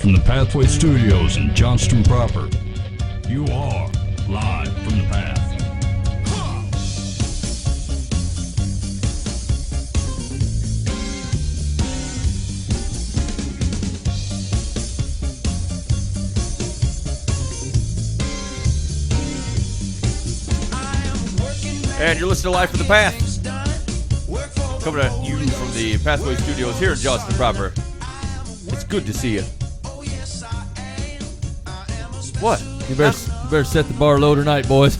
from the Pathway Studios in Johnston proper. You are live from the path. And you're listening to Live from the Path. Coming at you from the Pathway Studios here in Johnston proper. It's good to see you. What? You better set the bar low tonight, boys.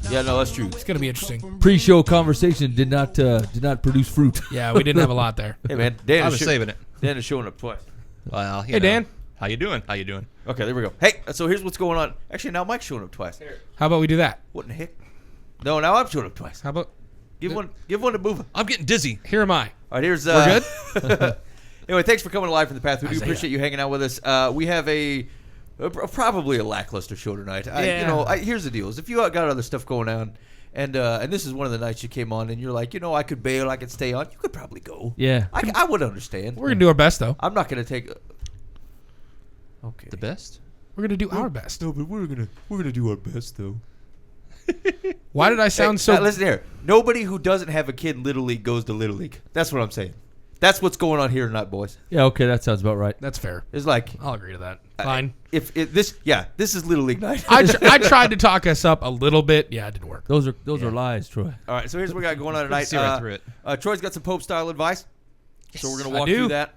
Yeah, no, that's true. It's going to be interesting. Pre-show conversation did not produce fruit. Yeah, we didn't have a lot there. Hey, man. Dan I is was saving it. Dan is showing up twice. Well, Hey, Dan. How you doing? How you doing? Okay, there we go. Hey, so here's what's going on. Actually, now Mike's showing up twice. How about we do that? What in the heck? No, now I'm showing up twice. How about... Give one to move. I'm getting dizzy. Here am I. All right, here's... We're good? Anyway, thanks for coming to Live from the Path. We do appreciate you hanging out with us. We have probably a lackluster show tonight. Here's the deal. Is if you got other stuff going on, and this is one of the nights you came on, and you're like, I could bail, I could stay on, you could probably go. Yeah. I would understand. We're going to do our best, though. I'm not going to take... Okay. The best? We're going to do our best. No, but we're gonna do our best, though. Why did I sound so... listen here. Nobody who doesn't have a kid in Little League goes to Little League. That's what I'm saying. That's what's going on here tonight, boys. Yeah, okay, that sounds about right. That's fair. It's like... I'll agree to that. Fine. This is Little League night. I tried to talk us up a little bit. Yeah, it didn't work. Those are lies, Troy. All right, so here's what we got going on tonight. See right through it. Troy's got some Pope-style advice. Yes, so we're going to walk through that.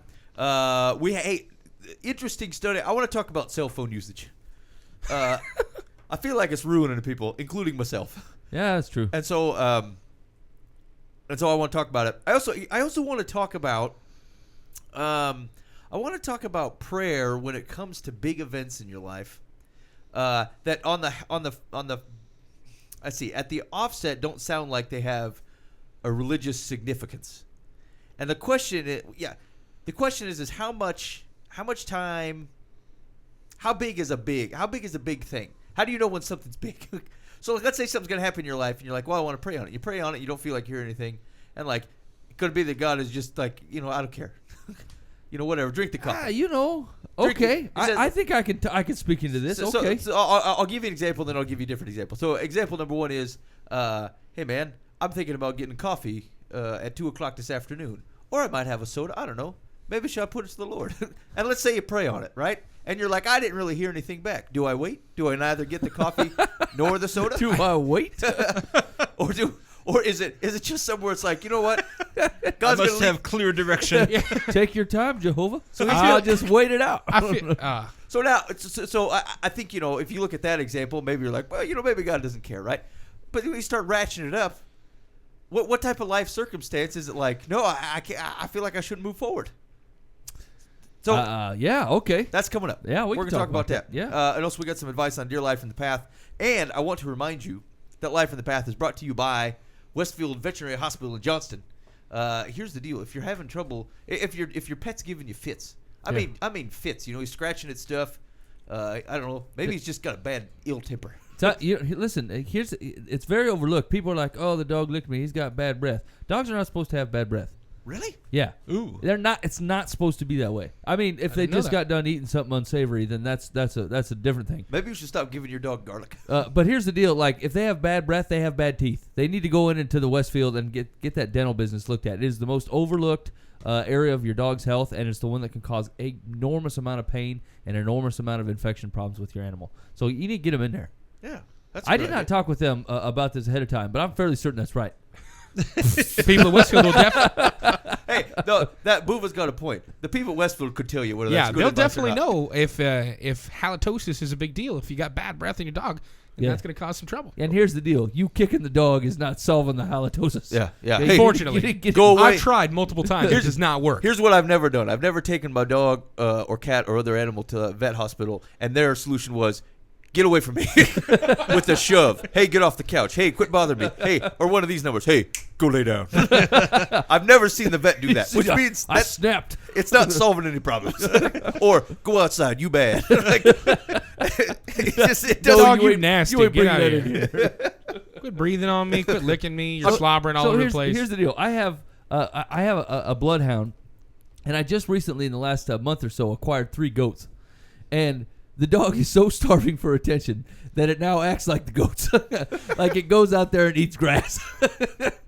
Interesting study. I want to talk about cell phone usage. I feel like it's ruining people, including myself. Yeah, that's true. And so I want to talk about it. I also want to talk about prayer when it comes to big events in your life. That at the offset don't sound like they have a religious significance. And the question is how much time, how big is a big thing? How do you know when something's big? So let's say something's going to happen in your life, and you're like, well, I want to pray on it. You pray on it, you don't feel like hearing anything. And like, it could be that God is just like, I don't care. Whatever, drink the coffee. Okay. I think I can speak into this. Okay. So I'll give you an example, then I'll give you a different example. So example number one is, hey, man, I'm thinking about getting coffee at 2 o'clock this afternoon. Or I might have a soda. I don't know. Maybe should I put it to the Lord? And let's say you pray on it, right? And you're like, I didn't really hear anything back. Do I wait? Do I neither get the coffee nor the soda? Do I wait? Or is it just somewhere it's like, you know what? God's I must have clear direction. Take your time, Jehovah. So I'll just wait it out. So now, I think, if you look at that example, maybe you're like, well, maybe God doesn't care, right? But when you start ratcheting it up, what type of life circumstance is it like, no, I feel like I shouldn't move forward? So yeah, okay. That's coming up. Yeah, we're going to talk about that. Yeah. And also we got some advice on Dear Life in the Path. And I want to remind you that Life in the Path is brought to you by Westfield Veterinary Hospital in Johnston. Here's the deal: if you're having trouble, if your pet's giving you fits, I mean fits. He's scratching at stuff. I don't know. Maybe he's just got a bad ill temper. Listen, it's very overlooked. People are like, "Oh, the dog licked me. He's got bad breath." Dogs are not supposed to have bad breath. Really? Yeah. Ooh. They're not. It's not supposed to be that way. I mean, if they just got done eating something unsavory, then that's a different thing. Maybe you should stop giving your dog garlic. But here's the deal: like, if they have bad breath, they have bad teeth. They need to go into the Westfield and get that dental business looked at. It is the most overlooked area of your dog's health, and it's the one that can cause an enormous amount of pain and enormous amount of infection problems with your animal. So you need to get them in there. Yeah. I did not talk with them about this ahead of time, but I'm fairly certain that's right. People at Westfield will definitely... Hey, no, that Boova's got a point. The people at Westfield could tell you whether that's good they'll advice definitely or not. know if halitosis is a big deal. If you got bad breath in your dog, then that's going to cause some trouble. And here's the deal: you kicking the dog is not solving the halitosis. Yeah. Hey, unfortunately, go away. I've tried multiple times. It does not work. Here's what I've never done. I've never taken my dog or cat or other animal to a vet hospital, and their solution was, get away from me with a shove. Hey, get off the couch. Hey, quit bothering me. Hey, or one of these numbers. Hey, go lay down. I've never seen the vet do that, which means I snapped. It's not solving any problems. Or go outside. You bad. Dog, you nasty. You ain't Get out of bringing that here. in here. Quit breathing on me. Quit licking me. You're slobbering all over the place. Here's the deal. I have a bloodhound, and I just recently, in the last month or so, acquired 3 goats. and the dog is so starving for attention that it now acts like the goats. Like it goes out there and eats grass.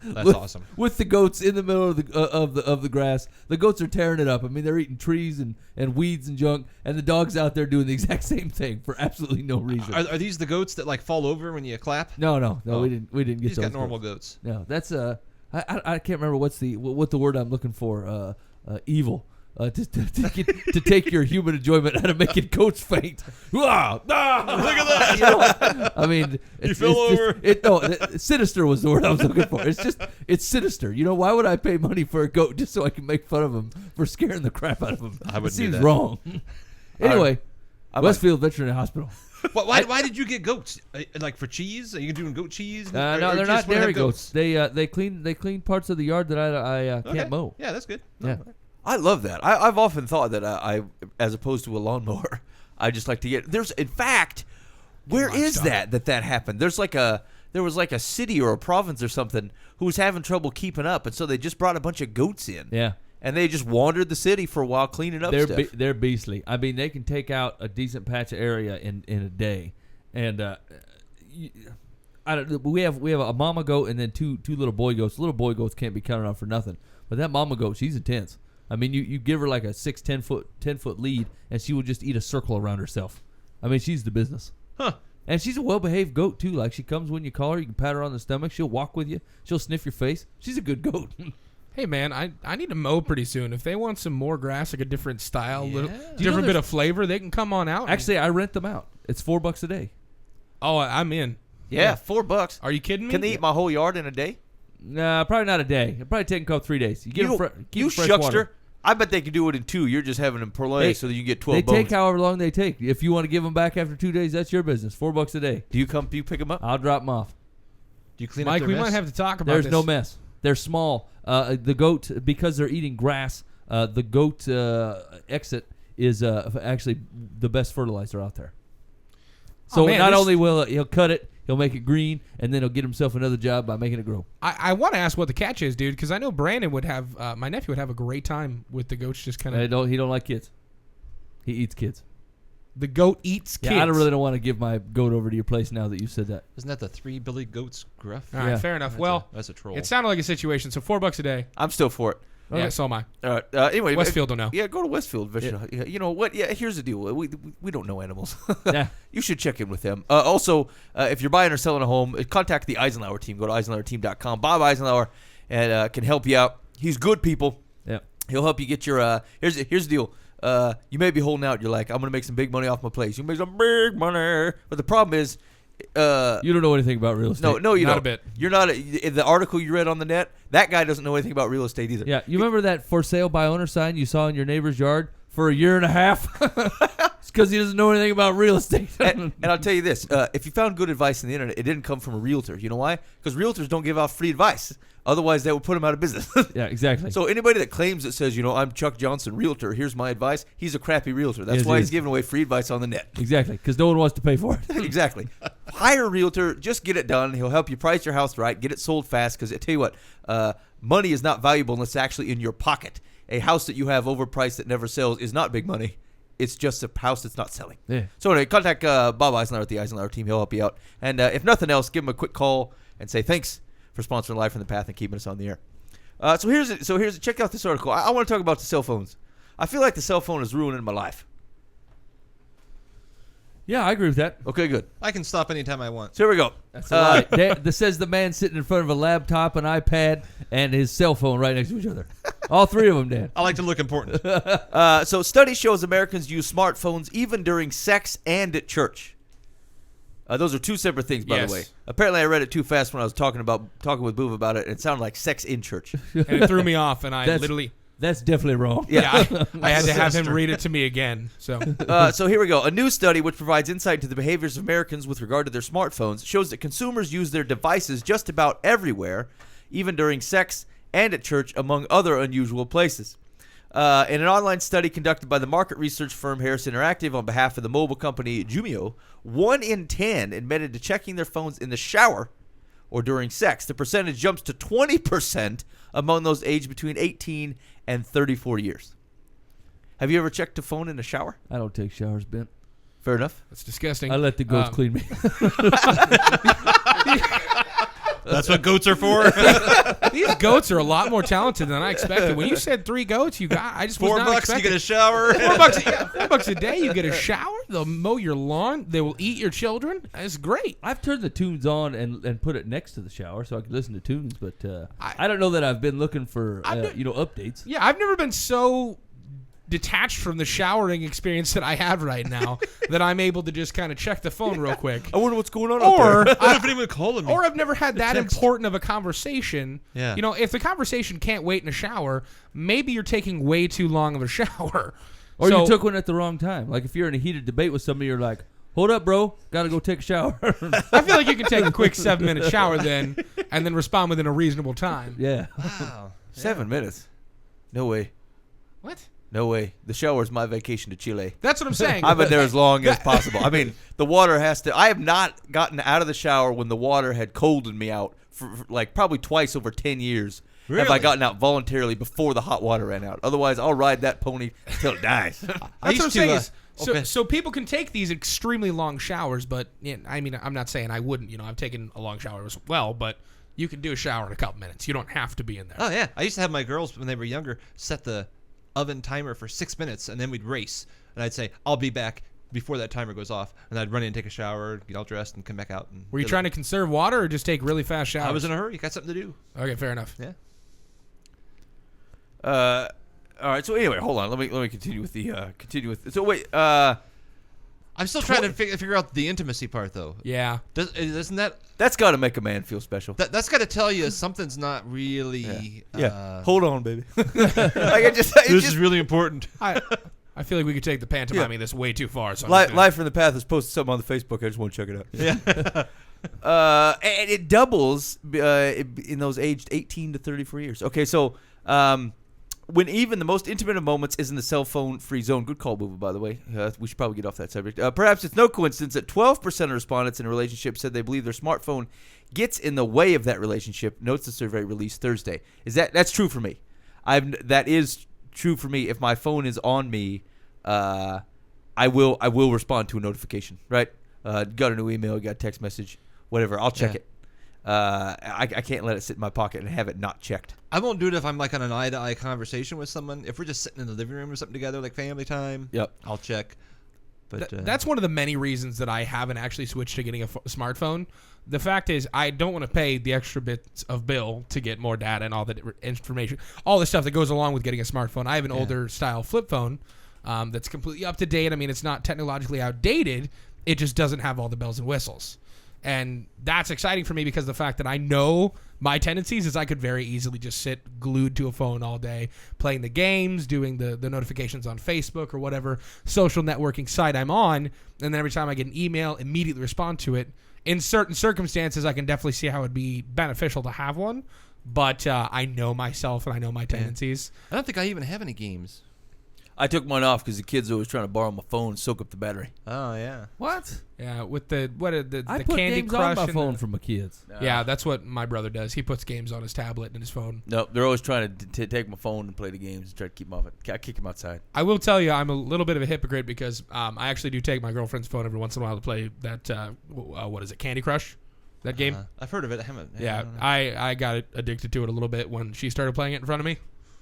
That's awesome. With the goats in the middle of the grass. The goats are tearing it up. I mean, they're eating trees and weeds and junk, and the dog's out there doing the exact same thing for absolutely no reason. Are these the goats that like fall over when you clap? No, Oh. we didn't get He's those. got normal goats. No, that's I can't remember what the word I'm looking for. Evil. To take your human enjoyment out of making goats faint. Look at that! You know, I mean, fell over. Sinister was the word I was looking for. It's sinister. You know, why would I pay money for a goat just so I can make fun of him for scaring the crap out of him? I would It do seems that. wrong. Anyway, Westfield Veterinary Hospital. Why did you get goats? Like for cheese? Are you doing goat cheese? No, Or they're just not wanna have dairy goats. They clean parts of the yard that I Okay. can't mow. Yeah, that's good. Yeah. I love that. I've often thought that I, as opposed to a lawnmower, I just like to get. In fact, where is that happened? There was like a city or a province or something who was having trouble keeping up, and so they just brought a bunch of goats in. Yeah. And they just wandered the city for a while cleaning up stuff. They're beastly. I mean, they can take out a decent patch of area in a day, and we have a mama goat and then two little boy goats. Little boy goats can't be counted on for nothing, but that mama goat, she's intense. I mean, you give her like a 10 foot lead, and she will just eat a circle around herself. I mean, she's the business. Huh. And she's a well-behaved goat, too. Like, she comes when you call her. You can pat her on the stomach. She'll walk with you. She'll sniff your face. She's a good goat. Hey, man, I need to mow pretty soon. If they want some more grass, like a different style, Do you different know bit of flavor, they can come on out. Actually, I rent them out. It's $4 a day. Oh, I'm in. Yeah, $4. Are you kidding me? Can they eat my whole yard in a day? Nah, probably not a day. It'll probably take them 3 days. You give them You fresh shuckster. water. I bet they could do it in 2. You're just having them parlay so that you get 12 They bones. take however long they take. If you want to give them back after 2 days, that's your business. $4 a day. Do you pick them up? I'll drop them off. Do you clean Mike, up we their might mess? have to talk about There's this. no mess. They're small. The goat, because they're eating grass, the goat exit is actually the best fertilizer out there. So man, not this- only will he'll cut it, he'll make it green, and then he'll get himself another job by making it grow. I want to ask what the catch is, dude, because I know Brandon would have, my nephew would have a great time with the goats just kind of. He don't like kids. He eats kids. The goat eats kids. Yeah, I don't want to give my goat over to your place now that you said that. Isn't that the 3 Billy Goats gruff? All right, Yeah. fair enough. Well, That's a troll. it sounded like a situation. So $4 a day. I'm still for it. Yeah, so am I. All right. Anyway, Westfield don't know. Yeah, go to Westfield. Yeah. You know what? Yeah, here's the deal. We don't know animals. Yeah. You should check in with them. Also, if you're buying or selling a home, contact the Eisenhower team. Go to eisenhowerteam.com. Bob Eisenhower and can help you out. He's good, people. Yeah. He'll help you get your. Here's the deal. You may be holding out. You're like, I'm gonna make some big money off my place. You make some big money, but the problem is, You don't know anything about real estate. no, you Not don't. a bit. You're not. The article you read on the net, that guy doesn't know anything about real estate either. Yeah, you remember that for sale by owner sign you saw in your neighbor's yard for a year and a half? It's because he doesn't know anything about real estate. And I'll tell you this: if you found good advice on the internet, it didn't come from a realtor. You know why? Because realtors don't give out free advice. Otherwise, that would put them out of business. Yeah, exactly. So anybody that claims that says, I'm Chuck Johnson, realtor, here's my advice, he's a crappy realtor. That's Yes, why he he's is. giving away free advice on the net. Exactly, because no one wants to pay for it. Exactly. Hire a realtor. Just get it done. He'll help you price your house right. Get it sold fast. Because I tell you what, money is not valuable unless it's actually in your pocket. A house that you have overpriced that never sells is not big money. It's just a house that's not selling. Yeah. So anyway, contact Bob Eisenhower at the Eisenhower team. He'll help you out. And if nothing else, give him a quick call and say thanks for sponsoring Life from the Path and keeping us on the air. So here's check out this article. I want to talk about the cell phones. I feel like the cell phone is ruining my life. Yeah, I agree with that. Okay, good. I can stop anytime I want. So here we go. That's a lie. This says the man sitting in front of a laptop, an iPad, and his cell phone right next to each other. All three of them, Dan. I like to look important. So study shows Americans use smartphones even during sex and at church. Those are two separate things, by Yes. the way. Apparently, I read it too fast when I was talking with Boov about it. It sounded like sex in church. And it threw me off, and I That's- literally, That's definitely wrong. I had to have him read it to me again. So So here we go. A new study which provides insight into the behaviors of Americans with regard to their smartphones shows that consumers use their devices just about everywhere, even during sex and at church, among other unusual places. In an online study conducted by the market research firm Harris Interactive on behalf of the mobile company Jumio, 1 in 10 admitted to checking their phones in the shower or during sex. The percentage jumps to 20% among those aged between 18 and 34 years. Have you ever checked a phone in the shower? I don't take showers, Ben. Fair enough. That's disgusting. I let the goats clean me. That's what goats are for. These goats are a lot more talented than I expected. When you said 3 goats, I just was $4 not you expecting. get a shower. $4 a day, you get a shower. They'll mow your lawn. They will eat your children. It's great. I've turned the tunes on and put it next to the shower so I can listen to tunes, but I don't know that I've been looking for updates. Yeah, I've never been so detached from the showering experience that I have right now that I'm able to just kind of check the phone real quick. I wonder what's going on Or out there. I haven't even called me. Or I've never had that Text. important of a conversation. Yeah. You know, if the conversation can't wait in a shower, maybe you're taking way too long of a shower. Or So- you took one at the wrong time. Like if you're in a heated debate with somebody, you're like, hold up, bro. Got to go take a shower. I feel like you can take a quick 7-minute shower then and then respond within a reasonable time. Yeah. Wow. 7 minutes. No way. What? No way. The shower is my vacation to Chile. That's what I'm saying. I've been there as long as possible. I mean, the water has to. I have not gotten out of the shower when the water had colded me out for like probably twice over 10 years. Have I Really? gotten out voluntarily before the hot water ran out? Otherwise, I'll ride that pony till it dies. That's what I'm used saying to, is, okay. so people can take these extremely long showers, but I mean, I'm not saying I wouldn't. You know, I've taken a long shower as well, but you can do a shower in a couple minutes. You don't have to be in there. Oh yeah, I used to have my girls when they were younger set the oven timer for 6 minutes, and then we'd race, and I'd say I'll be back before that timer goes off, and I'd run in and take a shower, get all dressed, and come back out. And Were you trying to conserve water or just take really fast showers? I was in a hurry. Got something to do. Okay, fair enough. Yeah. All right. So anyway, hold on. Let me continue with the So wait. I'm still trying to figure out the intimacy part, though. Yeah. Isn't that That's got to make a man feel special. that's got to tell you something's not really? Yeah. Hold on, baby. Like it Is really important. I feel like we could take the pantomiming this way too far. So I'm just gonna- Life from the Path has posted something on the Facebook. I just want to check it out. Yeah. And it doubles in those aged 18 to 34 years. Okay, so when even the most intimate of moments is in the cell phone free zone. Good call, Booba, by the way. We should probably get off that subject. Perhaps it's no coincidence that 12% of respondents in a relationship said they believe their smartphone gets in the way of that relationship, notes the survey released Thursday. That's true for me. That is true for me. If my phone is on me, I will respond to a notification, right? Got a new email, got a text message, whatever. I'll check it. I can't let it sit in my pocket and have it not checked. I won't do it if I'm like on an eye-to-eye conversation with someone. If we're just sitting in the living room or something together, like family time, Yep. I'll check. But That's one of the many reasons that I haven't actually switched to getting a smartphone. The fact is, I don't want to pay the extra bits of bill to get more data and all the information, all the stuff that goes along with getting a smartphone. I have an older style flip phone that's completely up to date. I mean, it's not technologically outdated. It just doesn't have all the bells and whistles. And that's exciting for me because the fact that I know my tendencies is I could very easily just sit glued to a phone all day, playing the games, doing the notifications on Facebook or whatever social networking site I'm on. And then every time I get an email, immediately respond to it. In certain circumstances, I can definitely see how it'd be beneficial to have one. But I know myself and I know my tendencies. I don't think I even have any games. I took mine off because the kids are always trying to borrow my phone and soak up the battery. Oh yeah. What? Yeah, with the I put Candy games Crush on my and phone the- for my kids. Yeah, that's what my brother does. He puts games on his tablet and his phone. No, they're always trying to take my phone and play the games and try to keep them off it. I kick them outside. I will tell you, I'm a little bit of a hypocrite because I actually do take my girlfriend's phone every once in a while to play that, what is it, Candy Crush? That game? I've heard of it. I haven't. Yeah, I got addicted to it a little bit when she started playing it in front of me,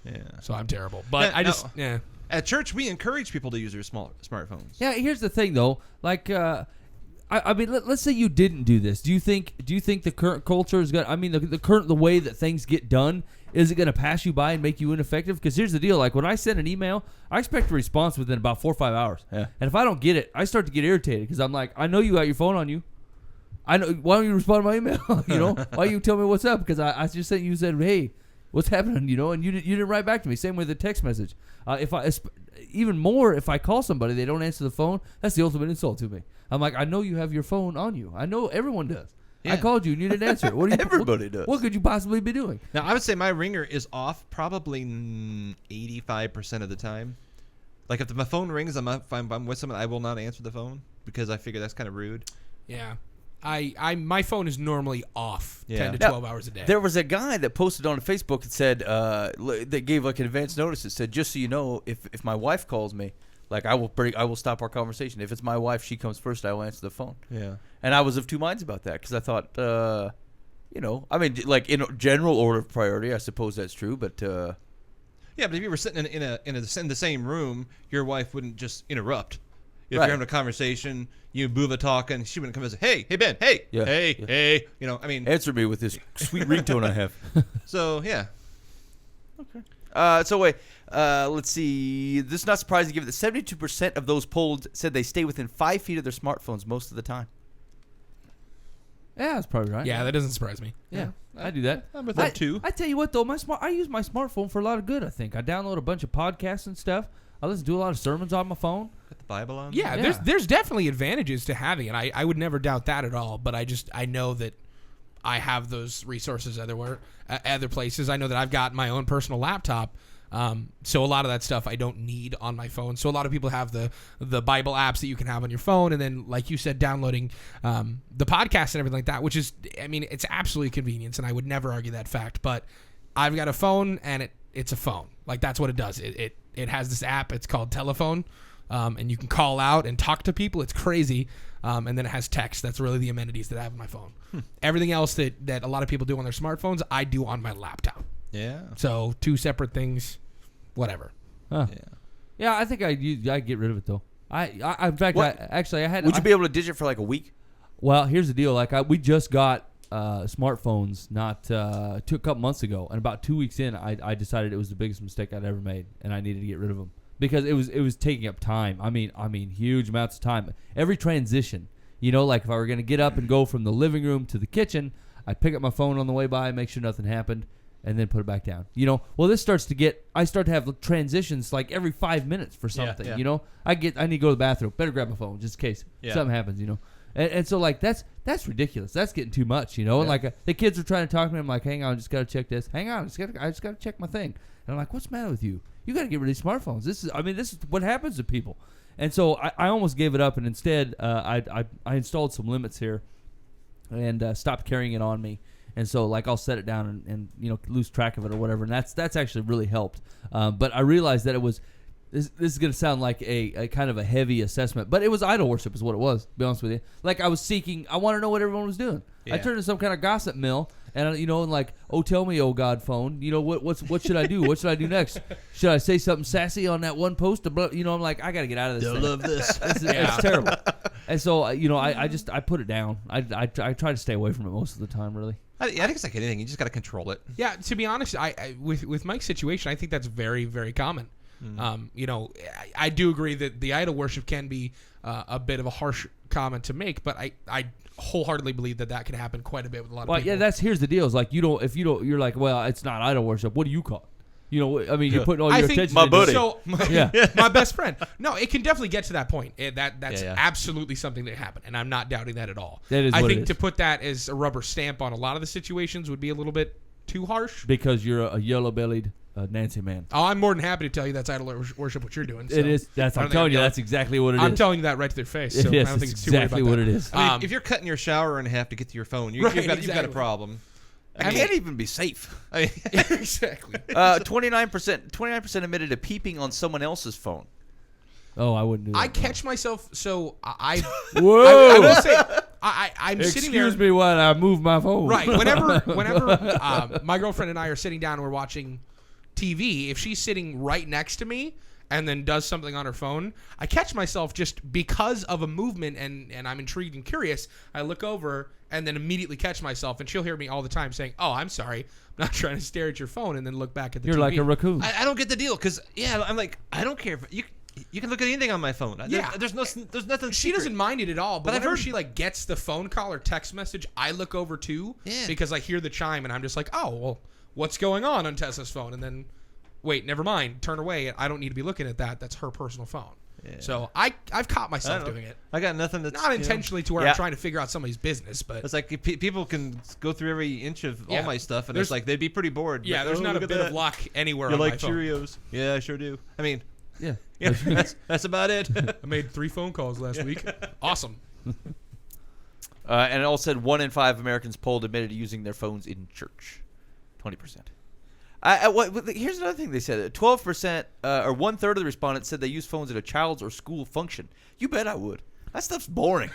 Yeah. so I'm terrible. But Yeah, At church, we encourage people to use their smartphones. Yeah, here's the thing though. Like, I mean, let's say you didn't do this. Do you think the current culture is gonna? I mean, the way that things get done, is it gonna pass you by and make you ineffective? Because here's the deal. Like when I send an email, I expect a response within about 4 or 5 hours. Yeah. And if I don't get it, I start to get irritated because I'm like, I know you got your phone on you. I know. Why don't you respond to my email? You know, why you tell me what's up? Because I just sent you said, hey, what's happening? You know, and you didn't write back to me. Same with the text message. Even more, if I call somebody, they don't answer the phone. That's the ultimate insult to me. I'm like, I know you have your phone on you. I know everyone does. Yeah. I called you and you didn't answer it. What do you? Everybody does. What could you possibly be doing? Now, I would say my ringer is off probably 85% of the time. Like if my phone rings, if I'm with someone, I will not answer the phone because I figure that's kind of rude. yeah. My phone is normally off Yeah. 10 to Now, 12 hours a day. There was a guy that posted on Facebook that said that gave like an advance notice. It said, just so you know, if my wife calls me, like I will stop our conversation. If it's my wife, she comes first. I will answer the phone. Yeah. And I was of two minds about that because I thought, I mean, like in general order of priority, I suppose that's true. But Yeah, but if you were sitting in the same room, your wife wouldn't just interrupt. If Right. you're having a conversation, you move a talking, she wouldn't come and say, "Hey Ben, hey, Yeah, hey, yeah. hey." You know, I mean, answer me with this sweet ringtone I have. so yeah. So wait, let's see. This is not surprising given that 72% of those polled said they stay within 5 feet of their smartphones most of the time. Yeah, that's probably right. yeah, that doesn't surprise me. Yeah, I do that. I'm with that too. I tell you what though, I use my smartphone for a lot of good. I think I download a bunch of podcasts and stuff. I listen to a lot of sermons on my phone. Got the Bible on. Yeah, Yeah. there's definitely advantages to having it. I would never doubt that at all. But I know that I have those resources other places. I know that I've got my own personal laptop. So a lot of that stuff I don't need on my phone. So a lot of people have the Bible apps that you can have on your phone, and then like you said, downloading the podcast and everything like that. Which is, I mean, it's absolutely convenience, and I would never argue that fact. But I've got a phone, and it's a phone. Like that's what it does. It has this app. It's called Telephone, and you can call out and talk to people. It's crazy. And then it has text. That's really the amenities that I have on my phone. Everything else that a lot of people do on their smartphones, I do on my laptop. Yeah. So two separate things, whatever. Huh. Yeah. Yeah, I think I get rid of it though. I in fact, What? I had. Would you be able to ditch it for like a week? Well, here's the deal. Like we just got smartphones a couple months ago, and about 2 weeks in, I decided it was the biggest mistake I'd ever made, and I needed to get rid of them because it was taking up time. I mean, huge amounts of time. Every transition, like if I were gonna get up and go from the living room to the kitchen, I'd pick up my phone on the way by, make sure nothing happened, and then put it back down. Well, this starts to get. I start to have transitions like every 5 minutes for something. yeah. I need to go to the bathroom. Better grab my phone just in case something happens. And so like that's ridiculous. That's getting too much. And like the kids are trying to talk to me. I'm like, hang on, just gotta check this. Hang on, I just gotta check my thing. And I'm like, what's the matter with you? You gotta get rid of these smartphones. This is what happens to people. And so I almost gave it up, and instead I installed some limits here, and stopped carrying it on me. And so like I'll set it down and lose track of it or whatever. And that's actually really helped. But I realized that it was. This is going to sound like a kind of a heavy assessment, but it was idol worship is what it was, to be honest with you. Like I was seeking, I want to know what everyone was doing. Yeah. I turned into some kind of gossip mill, and and like, oh, tell me, oh God, phone, what should I do? What should I do next? Should I say something sassy on that one post? I'm like, I got to get out of this. They'll thing. love this. It's terrible. And so, I put it down. I try to stay away from it most of the time, really. I think it's like anything. You just got to control it. Yeah, to be honest, I with Mike's situation, I think that's very, very common. I do agree that the idol worship can be a bit of a harsh comment to make, but I wholeheartedly believe that can happen quite a bit with a lot of people. Yeah, here's the deal. Is like you're like, well, it's not idol worship. What do you call it? You're putting all your attention. my into buddy. it. So, my best friend. No, it can definitely get to that point. That's Yeah. absolutely something that happened, and I'm not doubting that at all. That is I what it think is. to put that as a rubber stamp on a lot of the situations would be a little bit too harsh. Because you're a yellow-bellied Nancy man. Oh, I'm more than happy to tell you that's idol worship what you're doing. So It is. I I'm don't think telling you, I've that's exactly what it is. I'm telling you that right to their face. So It is. I don't think It's it's too worried exactly about what that. it is. I mean, if you're cutting your shower in half to get to your phone, you've got a exactly. problem. I can't even be safe. I mean, Exactly. 29% admitted to peeping on someone else's phone. Oh, I wouldn't do that. I catch myself. So I Whoa! I will say I'm sitting there. Excuse me while I move my phone. Right. Whenever my girlfriend and I are sitting down and we're watching TV, if she's sitting right next to me and then does something on her phone, I catch myself just because of a movement and I'm intrigued and curious. I look over and then immediately catch myself, and she'll hear me all the time saying, "Oh, I'm sorry, I'm not trying to stare at your phone," and then look back at the You're TV. like a raccoon. I don't get the deal because I'm like, I don't care if you can look at anything on my phone. Yeah. There's nothing. She secret. doesn't mind it at all, but I've whenever heard- she gets the phone call or text message, I look over too, Yeah. because I hear the chime and I'm just like, oh well, what's going on Tessa's phone? And then, wait, never mind, turn away. I don't need to be looking at that. That's her personal phone. Yeah. So I've caught I myself don't know. doing it, I got nothing that's not intentionally to where Yeah. I'm trying to figure out somebody's business, but It's like people can go through every inch of Yeah. all my stuff, and There's- it's like they'd be pretty bored. yeah, Like, there's oh, not a look at bit that. of luck anywhere You on like my phone. Cheerios? Yeah, I sure do. I mean, Yeah. yeah, that's about it. I made 3 phone calls last week. Awesome. And it also said 1 in 5 Americans polled admitted to using their phones in church. 20%. Here's another thing they said. 12%, or 1/3 of the respondents said they use phones at a child's or school function. You bet I would. That stuff's boring.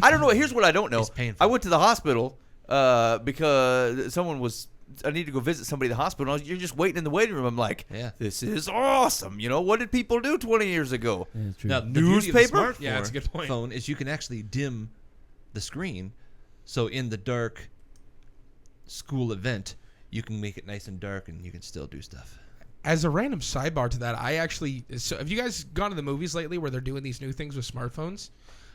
I don't know. Here's what I don't know. It's painful. I went to the hospital because I need to go visit somebody at the hospital. You're just waiting in the waiting room. I'm like, Yeah. this is awesome. What did people do 20 years ago? Yeah, it's true. Now, the beauty of the Newspaper? Yeah, that's a good point. phone is you can actually dim the screen, so in the dark school event, you can make it nice and dark, and you can still do stuff. As a random sidebar to that, have you guys gone to the movies lately where they're doing these new things with smartphones?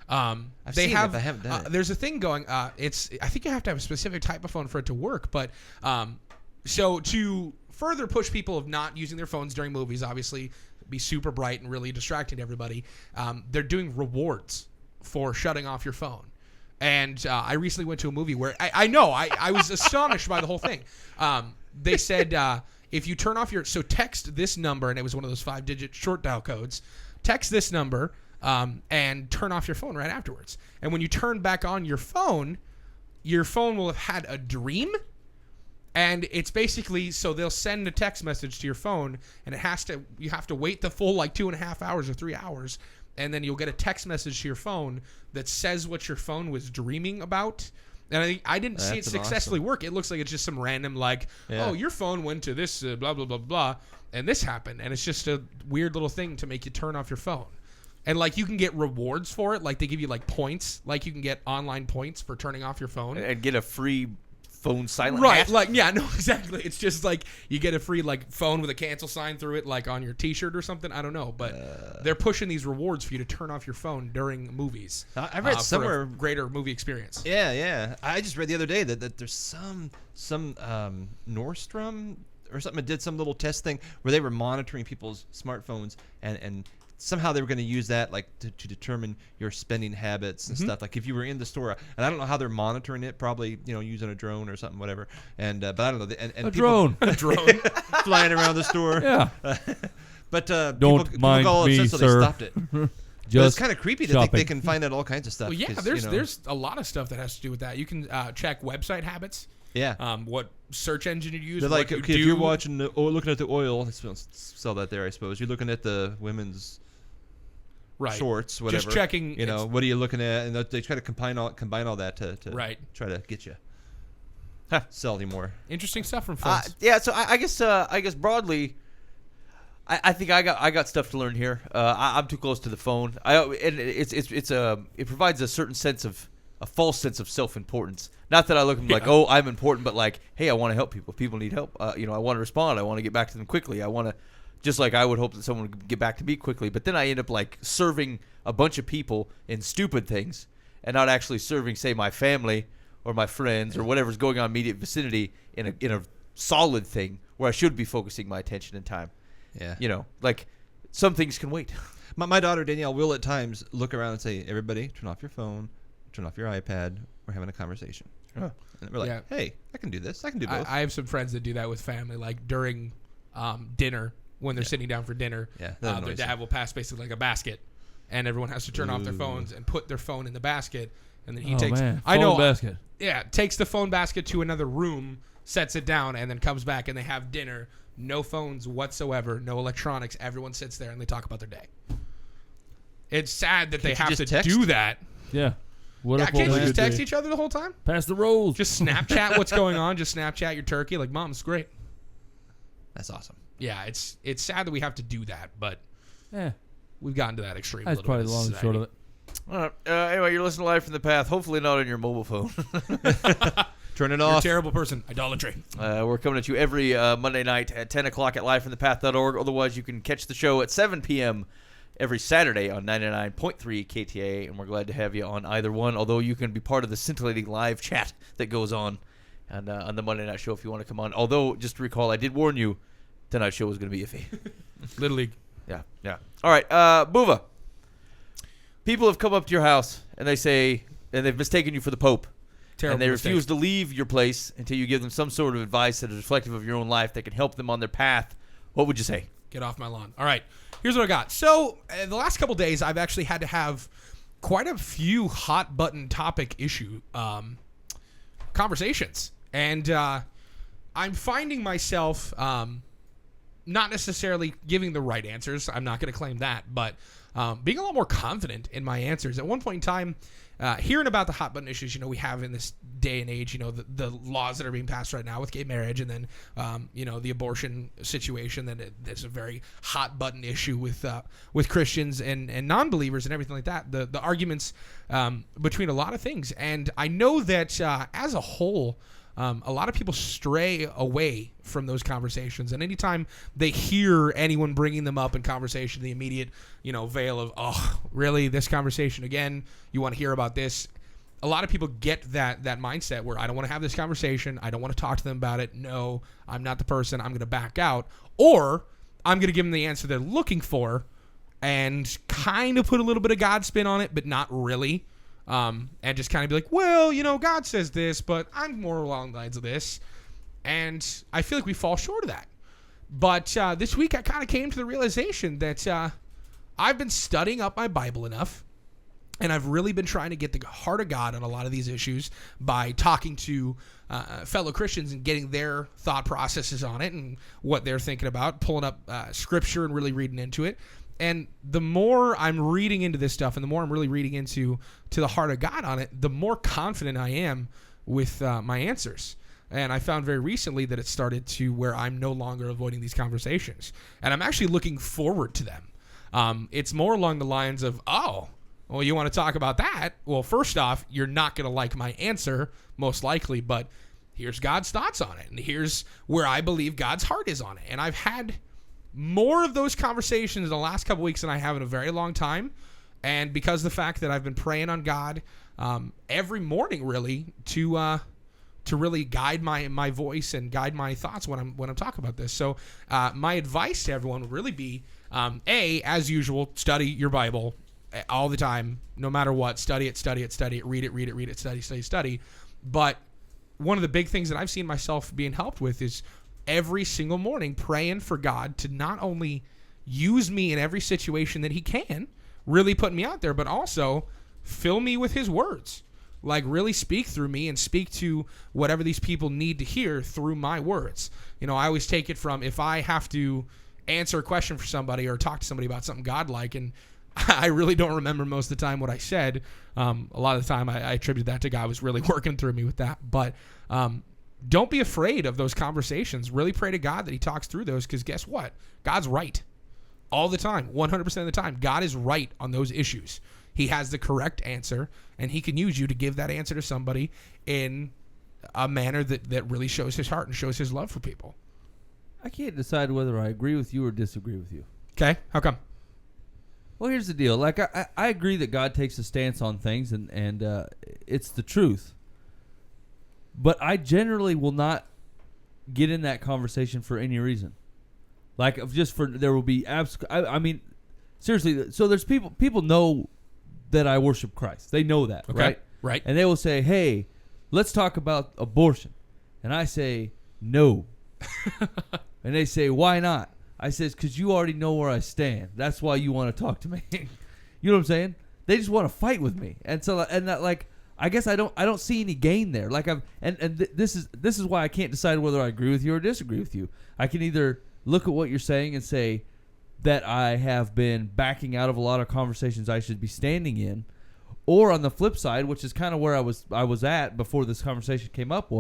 I've seen it, but I haven't done it. There's a thing going. I think you have to have a specific type of phone for it to work. But so to further push people of not using their phones during movies, obviously be super bright and really distracting to everybody. They're doing rewards for shutting off your phone. And I recently went to a movie where I was astonished by the whole thing. They said if you turn off text this number, and it was one of those 5-digit short dial codes. Text this number. And turn off your phone right afterwards. And when you turn back on your phone will have had a dream. And it's basically, so they'll send a text message to your phone, and you have to wait the full 2.5 hours or 3 hours, and then you'll get a text message to your phone that says what your phone was dreaming about. And I didn't see it successfully work. It looks like it's just some random oh, your phone went to this blah blah blah blah, and this happened, and it's just a weird little thing to make you turn off your phone. And you can get rewards for it. They give you points. You can get online points for turning off your phone. And get a free phone silent right. hat. No, exactly. It's just you get a free phone with a cancel sign through it, on your T-shirt or something. I don't know. But they're pushing these rewards for you to turn off your phone during movies. I read somewhere for a greater movie experience. Yeah. I just read the other day that there's some Nordstrom or something that did some little test thing where they were monitoring people's smartphones and somehow they were going to use that to determine your spending habits and stuff. If you were in the store, and I don't know how they're monitoring it, probably using a drone or something, whatever. And but I don't know. And Drone flying around the store. Yeah. But Don't people mind call it me, just so sir. they stopped it. But it's kind of creepy to think they can find out all kinds of stuff. Well, yeah, 'cause, there's a lot of stuff that has to do with that. You can check website habits. Yeah. What search engine you use. They're what you okay, do. if you're watching looking at the oil, they sell that there, I suppose. You're looking at the women's right. shorts, whatever. Just checking. What are you looking at? And they try to combine all that to right. try to get you. Sell you more. Interesting stuff from phones. Yeah. So I guess broadly, I think I got stuff to learn here. I'm too close to the phone. It provides a certain sense of a false sense of self-importance. Not that I look at them oh, I'm important, but hey, I want to help people. If people need help, I want to respond. I want to get back to them quickly. I want to, just like I would hope that someone would get back to me quickly. But then I end up serving a bunch of people in stupid things and not actually serving, say, my family or my friends or whatever's going on in immediate vicinity in a solid thing where I should be focusing my attention and time. Yeah. Some things can wait. My daughter Danielle will at times look around and say, "Everybody, turn off your phone, turn off your iPad. We're having a conversation." Huh. And we're like, "Hey, I can do this. I can do both." I have some friends that do that with family, during dinner when they're sitting down for dinner. Yeah, their dad will pass basically a basket, and everyone has to turn off their phones and put their phone in the basket, and then he takes. Phone basket. Yeah, takes the phone basket to another room, sets it down, and then comes back, and they have dinner. No phones whatsoever, no electronics. Everyone sits there and they talk about their day. It's sad that they Can't you have to just text? do that. Yeah. What Yeah, up, can't old you man? just text each other the whole time? Pass the rolls. Just Snapchat what's going on. Just Snapchat your turkey. Mom, it's great. That's awesome. Yeah, it's sad that we have to do that, but Yeah. we've gotten to that extreme. That's a little probably bit the long and short of it. All right. Anyway, you're listening live from the path. Hopefully not on your mobile phone. Turn it You're a off. terrible person. Idolatry. We're coming at you every Monday night at 10 o'clock at livefromthepath.org. Otherwise, you can catch the show at 7 p.m. every Saturday on 99.3 KTA, and we're glad to have you on either one, although you can be part of the scintillating live chat that goes on the Monday night show if you want to come on. Although, just to recall, I did warn you tonight's show was going to be iffy. Little League. Yeah. All right, Buva. People have come up to your house, and they say, and they've mistaken you for the Pope. Terrible and they mistake. refuse to leave your place until you give them some sort of advice that is reflective of your own life that can help them on their path. What would you say? Get off my lawn. All right. Here's what I got. So, the last couple days, I've actually had to have quite a few hot button topic issue conversations. And I'm finding myself not necessarily giving the right answers. I'm not going to claim that, but being a lot more confident in my answers. At one point in time, hearing about the hot button issues, we have in this day and age, the laws that are being passed right now with gay marriage, and then, the abortion situation, that there's a very hot button issue with Christians and non-believers and everything like that. The arguments between a lot of things. And I know that as a whole, a lot of people stray away from those conversations, and anytime they hear anyone bringing them up in conversation, the immediate, veil of, oh, really, this conversation again? You want to hear about this? A lot of people get that mindset where I don't want to have this conversation. I don't want to talk to them about it. No, I'm not the person. I'm going to back out, or I'm going to give them the answer they're looking for, and kind of put a little bit of God spin on it, but not really. And just kind of be like, well, God says this, but I'm more along the lines of this. And I feel like we fall short of that. But this week I kind of came to the realization that I've been studying up my Bible enough, and I've really been trying to get the heart of God on a lot of these issues by talking to fellow Christians and getting their thought processes on it and what they're thinking about, pulling up scripture and really reading into it. And the more I'm reading into this stuff and the more I'm really reading into the heart of God on it, the more confident I am with my answers. And I found very recently that it started to where I'm no longer avoiding these conversations. And I'm actually looking forward to them. It's more along the lines of, oh, well, you want to talk about that? Well, first off, you're not going to like my answer, most likely, but here's God's thoughts on it. And here's where I believe God's heart is on it. And I've had more of those conversations in the last couple weeks than I have in a very long time. And because of the fact that I've been praying on God every morning, really, to really guide my voice and guide my thoughts when I'm talking about this. So my advice to everyone would really be, as usual, study your Bible all the time, no matter what. Study it, read it, study. But one of the big things that I've seen myself being helped with is every single morning praying for God to not only use me in every situation that he can, really put me out there, but also fill me with his words. Like, really speak through me and speak to whatever these people need to hear through my words. I always take it from, if I have to answer a question for somebody or talk to somebody about something godlike, and I really don't remember most of the time what I said. A lot of the time I attribute that to God was really working through me with that. But don't be afraid of those conversations. Really pray to God that he talks through those, because guess what? God's right. All the time, 100% of the time. God is right on those issues. He has the correct answer, and he can use you to give that answer to somebody in a manner that really shows his heart and shows his love for people. I can't decide whether I agree with you or disagree with you. Okay, how come? Well, here's the deal. Like, I agree that God takes a stance on things, and it's the truth. But I generally will not get in that conversation for any reason. Like, there will be I mean, seriously. So there's people know that I worship Christ. They know that, okay, right? And they will say, "Hey, let's talk about abortion," and I say, "No," and they say, "Why not?" I says, "Because you already know where I stand. That's why you want to talk to me." You know what I'm saying? They just want to fight with me, and so like. I guess I don't see any gain there. Like this is why I can't decide whether I agree with you or disagree with you. I can either look at what you're saying and say that I have been backing out of a lot of conversations I should be standing in, or on the flip side, which is kind of where I was at before this conversation came up,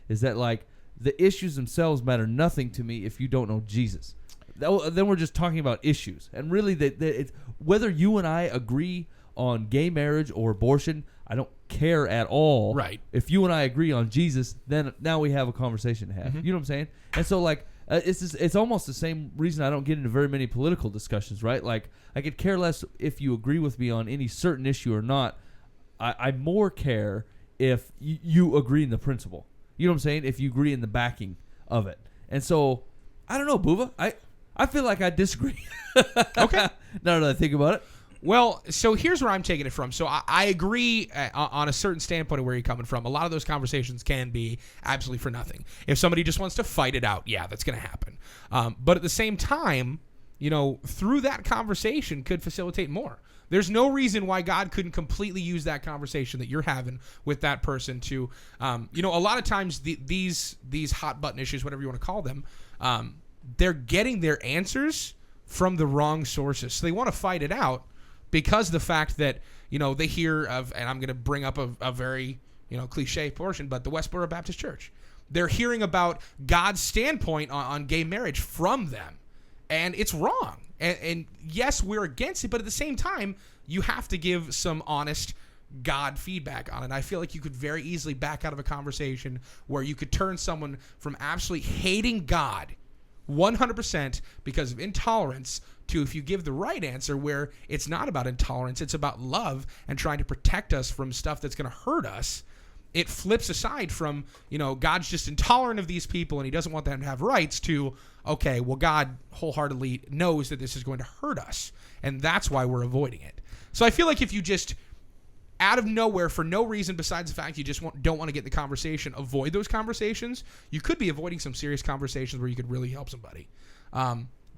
is that like the issues themselves matter nothing to me if you don't know Jesus. Then we're just talking about issues, and really it's, whether you and I agree on gay marriage or abortion, I don't care at all. Right. If you and I agree on Jesus, then now we have a conversation to have. Mm-hmm. You know what I'm saying? And so like it's almost the same reason I don't get into very many political discussions, right? Like, I could care less if you agree with me on any certain issue or not. I more care if you agree in the principle. You know what I'm saying? If you agree in the backing of it. And so I don't know, Buva. I feel like I disagree. Okay. Now that I think about it. Well, so here's where I'm taking it from. So I agree on a certain standpoint of where you're coming from. A lot of those conversations can be absolutely for nothing. If somebody just wants to fight it out, yeah, that's going to happen. But at the same time, through that conversation could facilitate more. There's no reason why God couldn't completely use that conversation that you're having with that person to, a lot of times these hot button issues, whatever you want to call them, they're getting their answers from the wrong sources. So they want to fight it out because of the fact that, they hear of, and I'm going to bring up a very, cliche portion, but the Westboro Baptist Church. They're hearing about God's standpoint on gay marriage from them. And it's wrong. And yes, we're against it, but at the same time, you have to give some honest God feedback on it. I feel like you could very easily back out of a conversation where you could turn someone from absolutely hating God 100% because of intolerance to, if you give the right answer, where it's not about intolerance, it's about love and trying to protect us from stuff that's going to hurt us. It flips aside from, God's just intolerant of these people and he doesn't want them to have rights to, okay, well, God wholeheartedly knows that this is going to hurt us. And that's why we're avoiding it. So I feel like if you just, out of nowhere, for no reason besides the fact you just don't want to get in the conversation, avoid those conversations, you could be avoiding some serious conversations where you could really help somebody.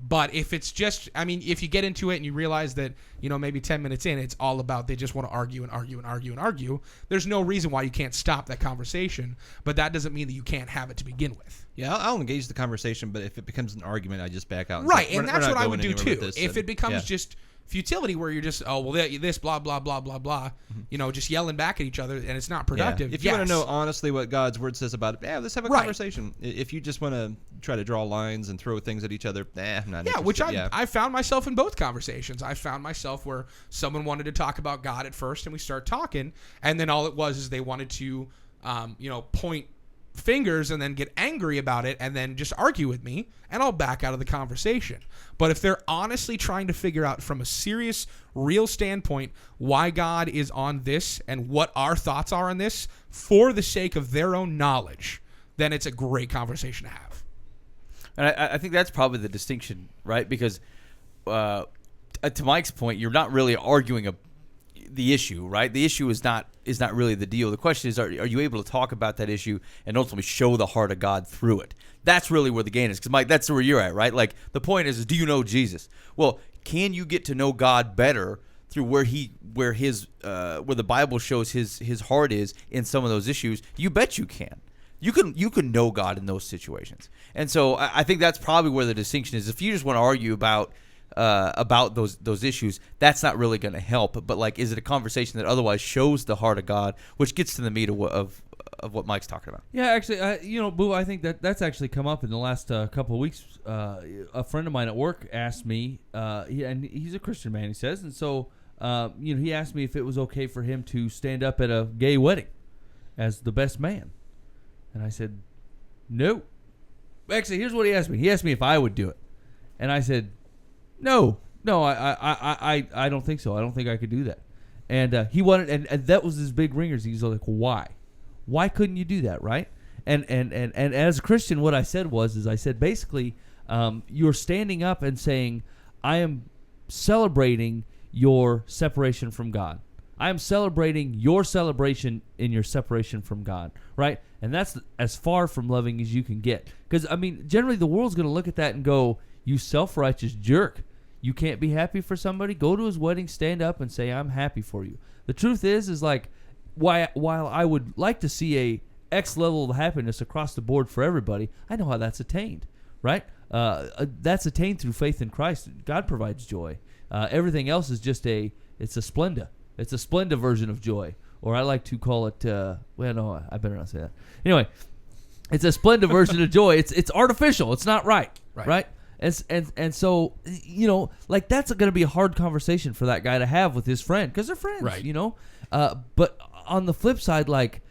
But if it's just, if you get into it and you realize that, maybe 10 minutes in, it's all about they just want to argue and argue and argue and argue, there's no reason why you can't stop that conversation. But that doesn't mean that you can't have it to begin with. Yeah, I'll engage the conversation, but if it becomes an argument, I just back out. Right, say, and we're that's not what I going would do anywhere too. with If it becomes just futility where you're just, this, blah, blah, blah, blah, blah, just yelling back at each other, and it's not productive. If you want to know honestly what God's word says about it, let's have a conversation. If you just want to try to draw lines and throw things at each other, I'm not interested. Which I found myself in both conversations. I found myself where someone wanted to talk about God at first, and we start talking, and then all it was is they wanted to, point fingers and then get angry about it and then just argue with me, and I'll back out of the conversation. But if they're honestly trying to figure out from a serious, real standpoint why God is on this and what our thoughts are on this for the sake of their own knowledge, then it's a great conversation to have. And I think that's probably the distinction, right? Because to Mike's point, you're not really arguing the issue, right? The issue is not really the deal. The question is, are you able to talk about that issue and ultimately show the heart of God through it? That's really where the gain is. Because Mike, that's where you're at, right? Like the point is do you know Jesus? Well, can you get to know God better through where the Bible shows his heart is in some of those issues? You bet you can. You can know God in those situations. And so I think that's probably where the distinction is. If you just want to argue about those issues, that's not really going to help. But like, is it a conversation that otherwise shows the heart of God, which gets to the meat of what Mike's talking about? Yeah, actually, Boo, I think that's actually come up in the last couple of weeks. A friend of mine at work asked me, and he's a Christian man, he says, and so he asked me if it was okay for him to stand up at a gay wedding as the best man, and I said, no. Actually, here's what he asked me. He asked me if I would do it, and I said, No, I don't think so. I don't think I could do that. And he wanted, and that was his big ringers. He's like, why? Why couldn't you do that, right? And as a Christian, what I said I said basically, you're standing up and saying, I am celebrating your separation from God. I am celebrating your celebration in your separation from God, right? And that's as far from loving as you can get. Because, generally the world's going to look at that and go, you self-righteous jerk. You can't be happy for somebody? Go to his wedding, stand up, and say, I'm happy for you. The truth is like, while I would like to see a X level of happiness across the board for everybody, I know how that's attained, right? That's attained through faith in Christ. God provides joy. Everything else is just it's a Splenda. It's a Splenda version of joy. Or I like to call it, no, I better not say that. Anyway, it's a Splenda version of joy. It's artificial. It's not right? And so, like that's going to be a hard conversation for that guy to have with his friend because they're friends, right? But on the flip side, like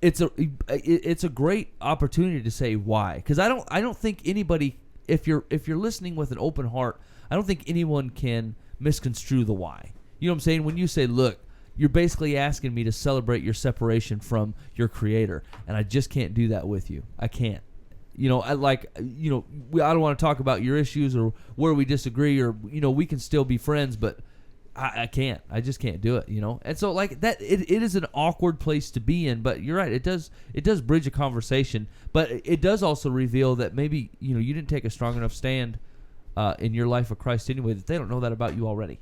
it's a great opportunity to say why, because I don't think anybody, if you're listening with an open heart, I don't think anyone can misconstrue the why. You know what I'm saying? When you say, look, you're basically asking me to celebrate your separation from your Creator, and I just can't do that with you. I can't. I don't want to talk about your issues or where we disagree, or we can still be friends, but I can't. I just can't do it. And so like that, it is an awkward place to be in. But you're right. It does bridge a conversation, but it does also reveal that maybe you didn't take a strong enough stand in your life of Christ anyway, that they don't know that about you already.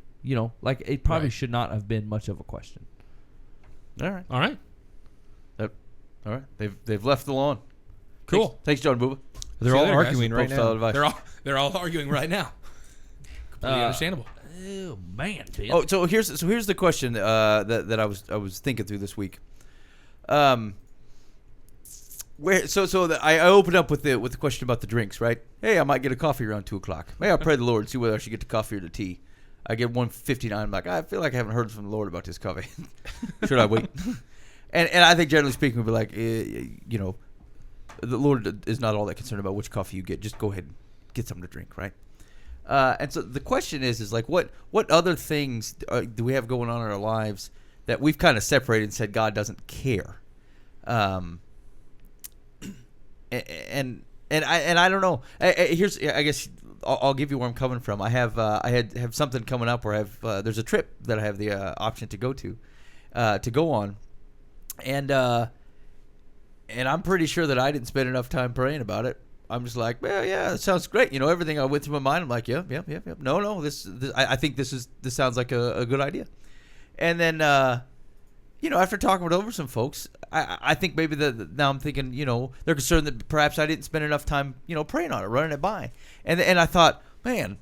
like it probably Right. should not have been much of a question. All right. All right. All right. They've left the lawn. Cool. Thanks John Booba. They're See you all later, guys. arguing right Pope style now. advice. They're all arguing right now. Completely understandable. Oh man, dude. Oh, so here's the question that I was thinking through this week. I opened up with the question about the drinks, right? Hey, I might get a coffee around 2:00. Hey, I'll pray the Lord, see whether I should get the coffee or the tea. I get 1:59. I'm like, I feel like I haven't heard from the Lord about this coffee. Should I wait? and I think generally speaking, we'd be like, the Lord is not all that concerned about which coffee you get. Just go ahead and get something to drink, right? And so the question is like, what other things do we have going on in our lives that we've kind of separated and said God doesn't care? And I don't know. Here's, I guess I'll give you where I'm coming from. I have something coming up where there's a trip that I have the option to go on, and I'm pretty sure that I didn't spend enough time praying about it. I'm just like, well, yeah, that sounds great. Everything I went through my mind, I'm like, yep. No, this I think this sounds like a good idea. And then, after talking with over some folks, I think maybe now I'm thinking, they're concerned that perhaps I didn't spend enough time, praying on it, running it by. And I thought, man,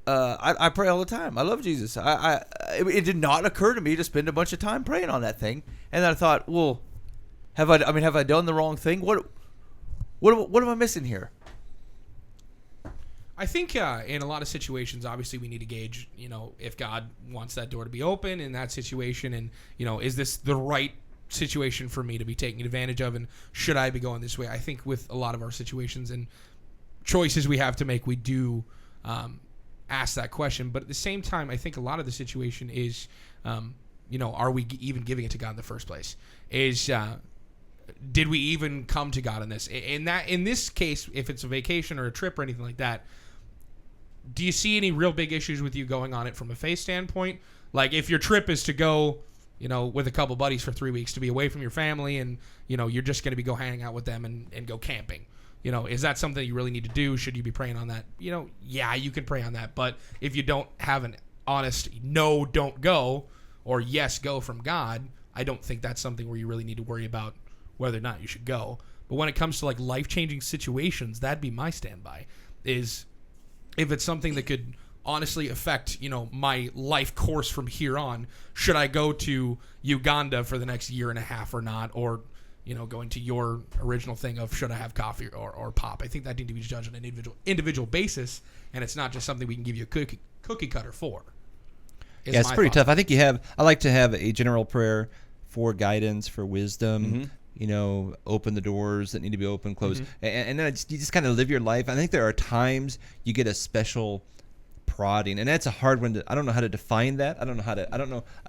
I pray all the time. I love Jesus. It did not occur to me to spend a bunch of time praying on that thing. And then I thought, well, have I done the wrong thing? What am I missing here? I think in a lot of situations, obviously, we need to gauge, if God wants that door to be open in that situation, and is this the right situation for me to be taking advantage of, and should I be going this way? I think with a lot of our situations and choices we have to make, we do ask that question. But at the same time, I think a lot of the situation is, are we even giving it to God in the first place? Did we even come to God in this? In this case, if it's a vacation or a trip or anything like that, do you see any real big issues with you going on it from a faith standpoint? Like if your trip is to go, with a couple buddies for 3 weeks to be away from your family, and you're just going to be go hang out with them and go camping. Is that something you really need to do? Should you be praying on that? Yeah, you can pray on that. But if you don't have an honest no, don't go, or yes, go from God, I don't think that's something where you really need to worry about whether or not you should go. But when it comes to like life-changing situations, that'd be my standby, is if it's something that could honestly affect, my life course from here on, should I go to Uganda for the next year and a half or not? Or, going to your original thing of should I have coffee or pop? I think that need to be judged on an individual basis, and it's not just something we can give you a cookie cutter for. Yeah, it's pretty tough. I think I like to have a general prayer for guidance, for wisdom, open the doors that need to be open, close. And then you just kind of live your life. I think there are times you get a special prodding, and that's a hard one. I don't know how to define that.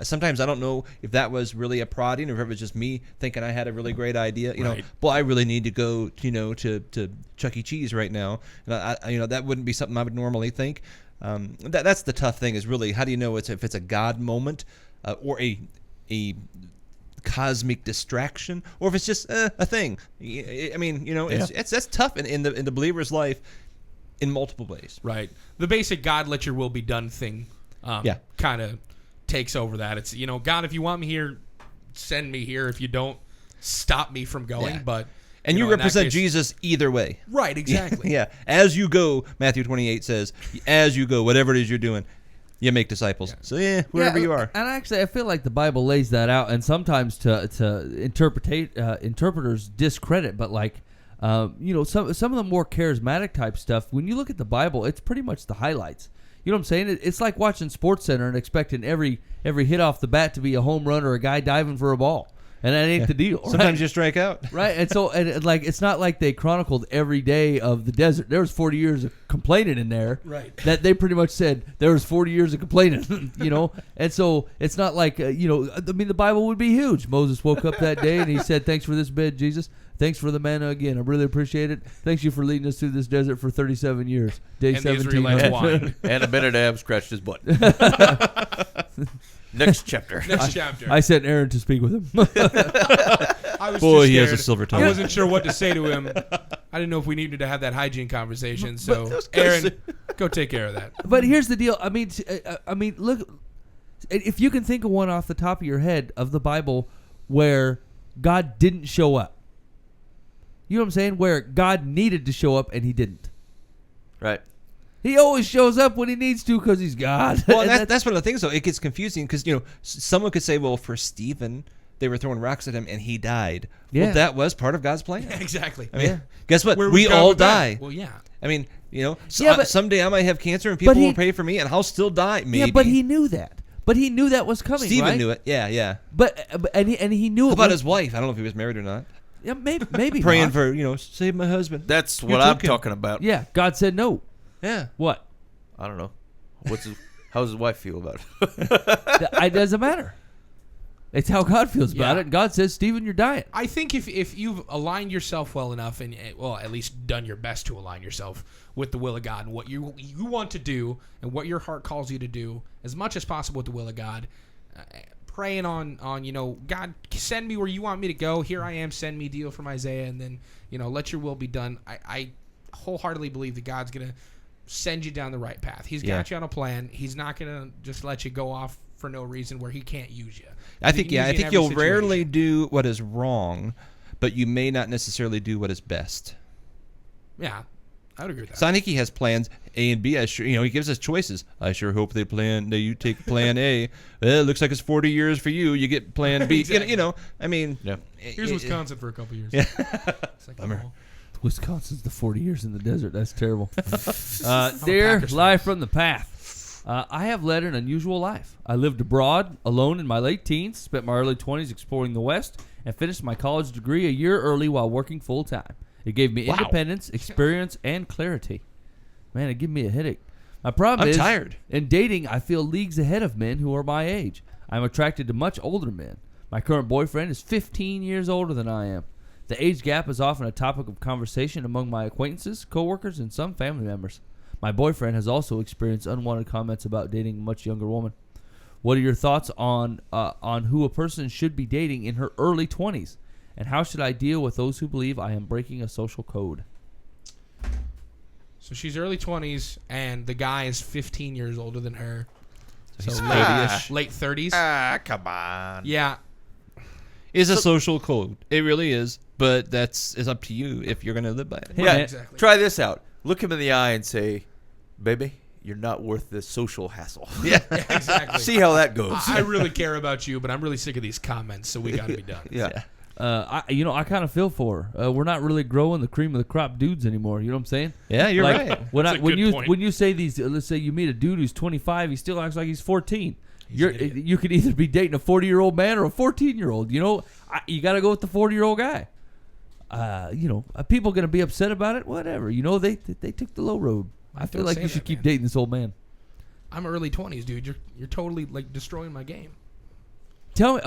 Sometimes I don't know if that was really a prodding or if it was just me thinking I had a really great idea. I really need to go, to Chuck E. Cheese right now. And that wouldn't be something I would normally think. That's the tough thing, is really how do you know if it's a God moment or a cosmic distraction, or if it's just a thing. I mean, that's tough in the believer's life in multiple ways. Right. The basic God, let your will be done thing kind of takes over that. It's, God, if you want me here, send me here. If you don't, stop me from going. Yeah. But and you represent Jesus either way. Right, exactly. Yeah. As you go, Matthew 28 says, as you go, whatever it is you're doing, you make disciples. Yeah. So wherever you are. And actually, I feel like the Bible lays that out, and sometimes to interpreters discredit, but like, some of the more charismatic type stuff, when you look at the Bible, it's pretty much the highlights. You know what I'm saying? It's like watching SportsCenter and expecting every hit off the bat to be a home run or a guy diving for a ball. And that ain't the deal. Sometimes you strike out. Right. And so, like, it's not like they chronicled every day of the desert. There was 40 years of complaining in there. Right. That they pretty much said there was 40 years of complaining, And so it's not like, the Bible would be huge. Moses woke up that day and he said, thanks for this bed, Jesus. Thanks for the manna again. I really appreciate it. Thanks you for leading us through this desert for 37 years. Day and 17. The Israelites whined. And Abinadab scratched his butt. Next chapter. I sent Aaron to speak with him. I was Boy, too he has scared. a silver tongue. I wasn't sure what to say to him. I didn't know if we needed to have that hygiene conversation. So, Aaron, Go take care of that. But here's the deal. I mean, look, if you can think of one off the top of your head of the Bible where God didn't show up. You know what I'm saying? Where God needed to show up and he didn't. Right. He always shows up when he needs to because he's God. Well, And that's one of the things, though. It gets confusing because, someone could say, well, for Stephen, they were throwing rocks at him and he died. Yeah. Well, that was part of God's plan. Exactly. I mean, guess what? Where We was God all with that? die. Well, yeah. I mean, Yeah, but- someday I might have cancer and people he- will pray for me and I'll still die. Maybe. Yeah, but he knew that. But he knew that was coming, Stephen right? knew it. Yeah. But he knew How it. about when- his wife? I don't know if he was married or not. Yeah, maybe Praying not. for, save my husband. That's You what I'm took him. talking about. Yeah, God said no. Yeah. What? I don't know. How's his wife feel about it? It doesn't matter. It's how God feels about Yeah. it. God says, Stephen, you're dying. I think if you've aligned yourself well enough and, well, at least done your best to align yourself with the will of God and what you want to do and what your heart calls you to do as much as possible with the will of God, praying on God, send me where you want me to go. Here I am. Send me, deal from Isaiah, and then let your will be done. I wholeheartedly believe that God's gonna send you down the right path. He's got you on a plan. He's not gonna just let you go off for no reason where he can't use you. I He think can use you in think every you'll situation. rarely do what is wrong, but you may not necessarily do what is best. Yeah, I would agree with that. So I think he has plans A and B. He gives us choices. I sure hope you take plan A. Well, it looks like it's 40 years for you. You get plan B. Exactly. I mean, Yeah. Here's Wisconsin for a couple years. Yeah. It's like, Bummer. oh. Wisconsin's the 40 years in the desert. That's terrible. a Dear Packers fan. Life from the Path, I have led an unusual life. I lived abroad, alone in my late teens, spent my early 20s exploring the West, and finished my college degree a year early while working full-time. It gave me independence, experience, and clarity. Man, it gave me a headache. My problem I'm is, tired. in dating, I feel leagues ahead of men who are my age. I'm attracted to much older men. My current boyfriend is 15 years older than I am. The age gap is often a topic of conversation among my acquaintances, coworkers, and some family members. My boyfriend has also experienced unwanted comments about dating a much younger woman. What are your thoughts on who a person should be dating in her early 20s? And how should I deal with those who believe I am breaking a social code? So she's early 20s, and the guy is 15 years older than her. he's So 30-ish. late 30s. Come on. Yeah. Is a social code. It really is. But it's up to you if you're going to live by it. Hey, Yeah, man. exactly. Try this out. Look him in the eye and say, baby, you're not worth this social hassle. Yeah. Yeah, exactly. See how that goes. I really care about you, but I'm really sick of these comments, so we got to be done. Yeah. I kind of feel for her. We're not really growing the cream of the crop dudes anymore. You know what I'm saying? Yeah, you're Like, right. When, That's a when good you point. when you say these, let's say you meet a dude who's 25, he still acts like he's 14. He's an idiot. You could either be dating a 40-year-old man or a 14-year-old. You got to go with the 40-year-old guy. Are people going to be upset about it? Whatever. They took the low road. I feel don't like say you that, should keep man. dating this old man. I'm early 20s, dude. You're totally like destroying my game. Tell me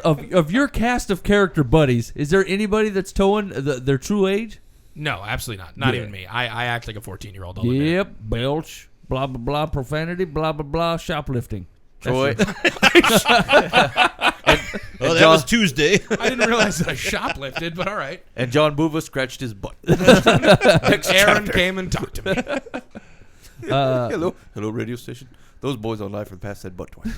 of your cast of character buddies. Is there anybody that's towing their true age? No, absolutely not. Not Yeah. even me. I act like a 14-year-old. Yep, belch, blah blah blah, profanity, blah blah blah, shoplifting. Troy. Well, that was Tuesday. I didn't realize that I shoplifted, but all right. And John Buva scratched his butt. Aaron came and talked to me. Hello, radio station. Those boys on Live from the Past said butt twice.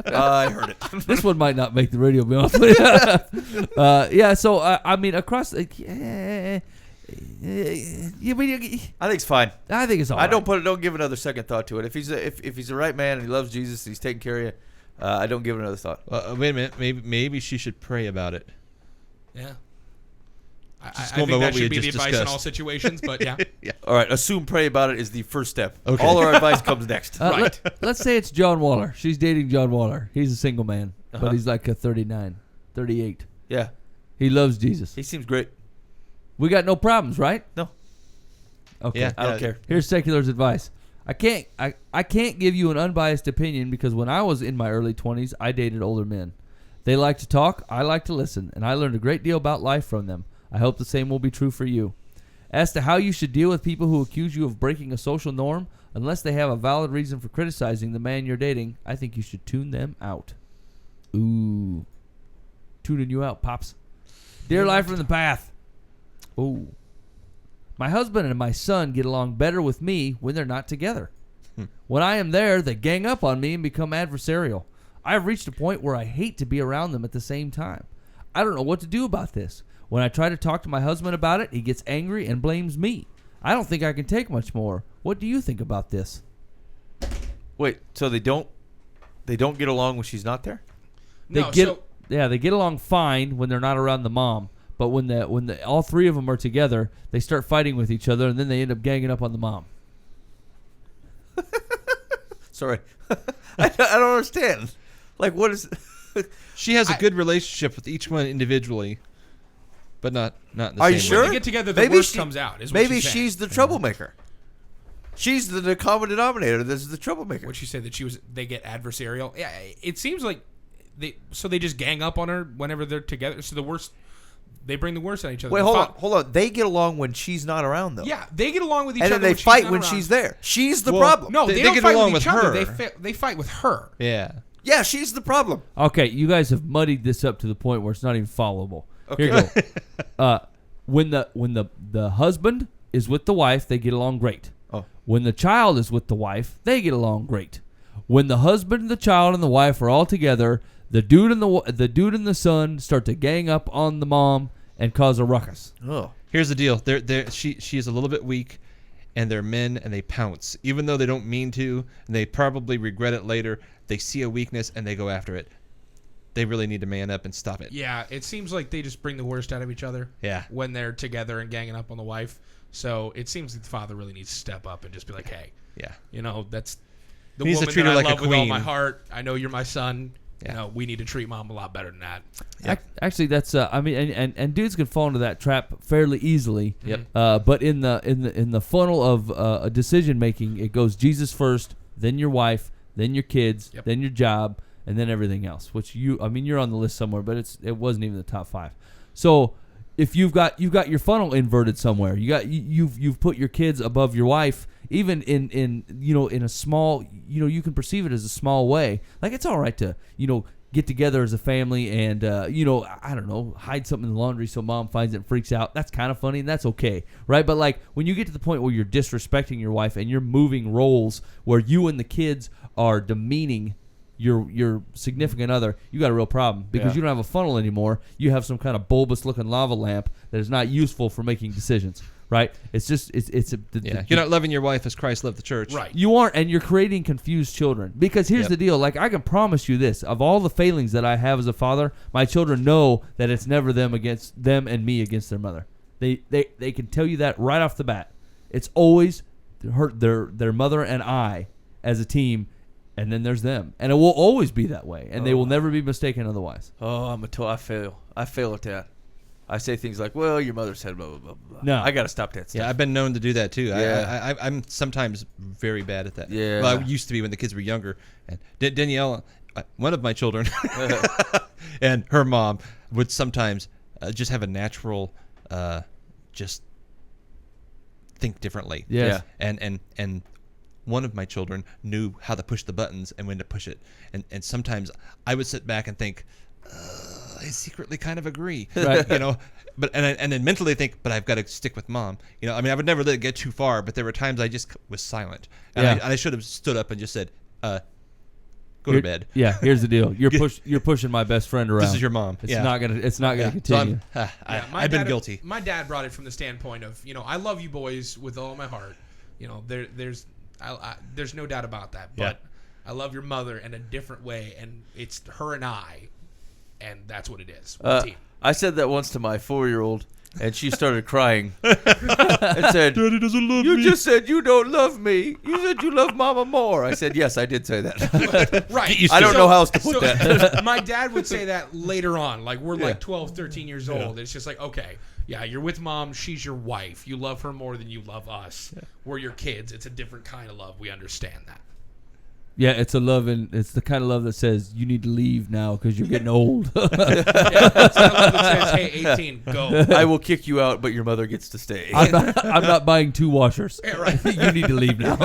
I heard it. This one might not make the radio, to be honest with you. Yeah, so I mean, across. I I think it's fine. think it's all I right. don't give another second thought to it. If he's the right man and he loves Jesus, he's taking care of you. I don't give it another thought. Wait a minute. Maybe she should pray about it. Yeah. I Just think going by what that we should had be the just advice in discussed. all situations, but yeah. All right, assume pray about it is the first step. Okay. All our advice comes next. Right. Let's say it's John Waller. She's dating John Waller. He's a single man, Uh-huh. but he's like a 39, 38. Yeah, He loves Jesus. he seems great. We got no problems, right? No, Okay. Yeah. I don't care. Here's Secular's advice. I can't give you an unbiased opinion because when I was in my early 20s, I dated older men. They like to talk, I like to listen, and I learned a great deal about life from them. I hope the same will be true for you. As to how you should deal with people who accuse you of breaking a social norm, unless they have a valid reason for criticizing the man you're dating, I think you should tune them out. Ooh. Tuning you out, Pops. Dear Life from the Path. Ooh. My husband and my son get along better with me when they're not together. When I am there, they gang up on me and become adversarial. I have reached a point where I hate to be around them at the same time. I don't know what to do about this. When I try to talk to my husband about it, he gets angry and blames me. I don't think I can take much more. What do you think about this? Wait, so they don't get along when she's not there? They they get along fine when they're not around the mom, but when all three of them are together, they start fighting with each other, and then they end up ganging up on the mom. Sorry, I don't understand. Like, what is? She has a good relationship with each one individually, but not in the same Are you way. sure? When they get together, the worst comes out. Is what Maybe she's saying. she's the troublemaker. She's the common denominator. This is the troublemaker. What she said that they get adversarial. Yeah, it seems like they just gang up on her whenever they're together. So they bring the worst on each other. Wait, hold on. They get along when she's not around, though. Yeah, they get along with each and other. then they she's fight not when around. she's there. She's the Well, problem. No, They they don't get fight along with each with other. her. They fight with her. Yeah. Yeah, she's the problem. Okay, you guys have muddied this up to the point where it's not even followable. Okay. Here you go. When the husband is with the wife, they get along great. Oh. When the child is with the wife, they get along great. When the husband, the child, and the wife are all together, the dude and the son start to gang up on the mom and cause a ruckus. Oh. Here's the deal. She is a little bit weak, and they're men, and they pounce. Even though they don't mean to, and they probably regret it later, they see a weakness, and they go after it. They really need to man up and stop it. Yeah, it seems like they just bring the worst out of each other. Yeah. When they're together and ganging up on the wife. So it seems like the father really needs to step up and just be like, hey, Yeah. that's the He needs to woman treat that her I like a love with all queen. my heart. I know you're my son. Yeah. We need to treat mom a lot better than that. Yep. Actually, that's and dudes can fall into that trap fairly easily. Yep. But in the funnel of a decision making, it goes Jesus first, then your wife, then your kids, Yep. then your job, and then everything else. Which you're on the list somewhere, but it wasn't even the top 5. So if you've got your funnel inverted somewhere, you've put your kids above your wife, even in a small, you can perceive it as a small way. Like, it's all right to get together as a family and I don't know, hide something in the laundry so mom finds it and freaks out. That's kind of funny and that's okay, right? But like when you get to the point where you're disrespecting your wife and you're moving roles where you and the kids are demeaning your significant other, you got a real problem because you don't have a funnel anymore. You have some kind of bulbous looking lava lamp that is not useful for making decisions, right? It's just You're not loving your wife as Christ loved the church. Right. you aren't, and you're creating confused children. Because here's the deal: like, I can promise you this: of all the failings that I have as a father, my children know that it's never them against them and me against their mother. They can tell you that right off the bat. It's always their mother and I as a team. And then there's them, and it will always be that way, and they will never be mistaken otherwise. Oh, I fail. I fail at that. I say things like, "Well, your mother said blah blah blah blah." No. I got to stop that stuff. Yeah, I've been known to do that too. Yeah. I'm sometimes very bad at that. Yeah. Well, I used to be when the kids were younger. And Danielle, one of my children, and her mom would sometimes just have a natural, just think differently. Yes. And one of my children knew how to push the buttons and when to push it. And sometimes I would sit back and think, I secretly kind of agree. Right. But and then mentally think, but I've got to stick with mom. I mean, I would never let it get too far, but there were times I just was silent. And Yeah. I should have stood up and just said, go to bed. Yeah, here's the deal: you're pushing my best friend around. This is your mom. It's Yeah. not gonna So continue. I've been guilty. My dad brought it from the standpoint of, I love you boys with all my heart. There's no doubt about that. But I love your mother in a different way, and it's her and I, and that's what it is. One team. I said that once to my 4-year-old, and she started crying and said, Daddy doesn't love "You just said you don't love me. You said you love Mama more." I said, "Yes, I did say that." Right. I don't know how else to put that. My dad would say that later on. Like, we're like 12, 13 years old. It's just like, okay, yeah, you're with mom. She's your wife. You love her more than you love us. We're your kids. It's a different kind of love. We understand that. Yeah, it's a love, and it's the kind of love that says you need to leave now because you're getting old. Yeah, it's kind of love that says, hey, 18, go. I will kick you out, but your mother gets to stay. I'm not buying 2 washers. Yeah, right. You need to leave now.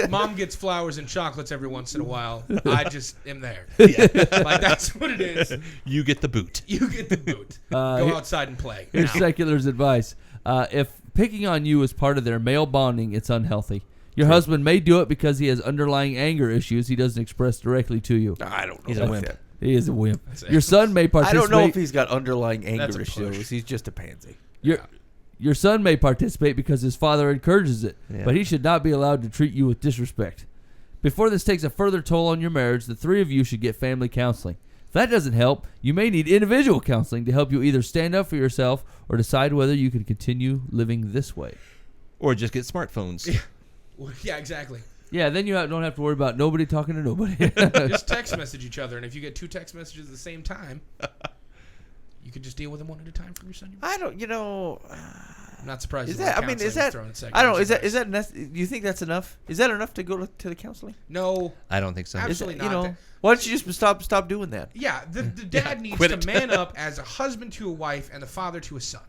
Mom gets flowers and chocolates every once in a while. I just am there. Like, that's what it is. You get the boot. You get the boot. Go outside and play. Here's Now. secular's advice: if picking on you is part of their male bonding, it's unhealthy. Your husband may do it because he has underlying anger issues he doesn't express directly to you. I don't know. He's a about wimp. that. He is a wimp. Your son may I participate. don't know if he's got underlying anger a issues. push. He's just a pansy. Your son may participate because his father encourages it, Yeah. but he should not be allowed to treat you with disrespect. Before this takes a further toll on your marriage, the three of you should get family counseling. If that doesn't help, you may need individual counseling to help you either stand up for yourself or decide whether you can continue living this way. Or just get smartphones. Well, yeah, exactly. Yeah, then you don't have to worry about nobody talking to nobody. Just text message each other, and if you get 2 text messages at the same time, you can just deal with them one at a time from your son. I don't. I'm not surprised. Is the that? word I mean, is counseling that? thrown in second. I don't. I'm Is that? surprised. Do you think that's enough? Is that enough to go to the counseling? No. I don't think so. Absolutely. Is that, Absolutely not. why don't you just stop doing that? Yeah, the dad needs quit to it. man up as a husband to a wife and a father to a son.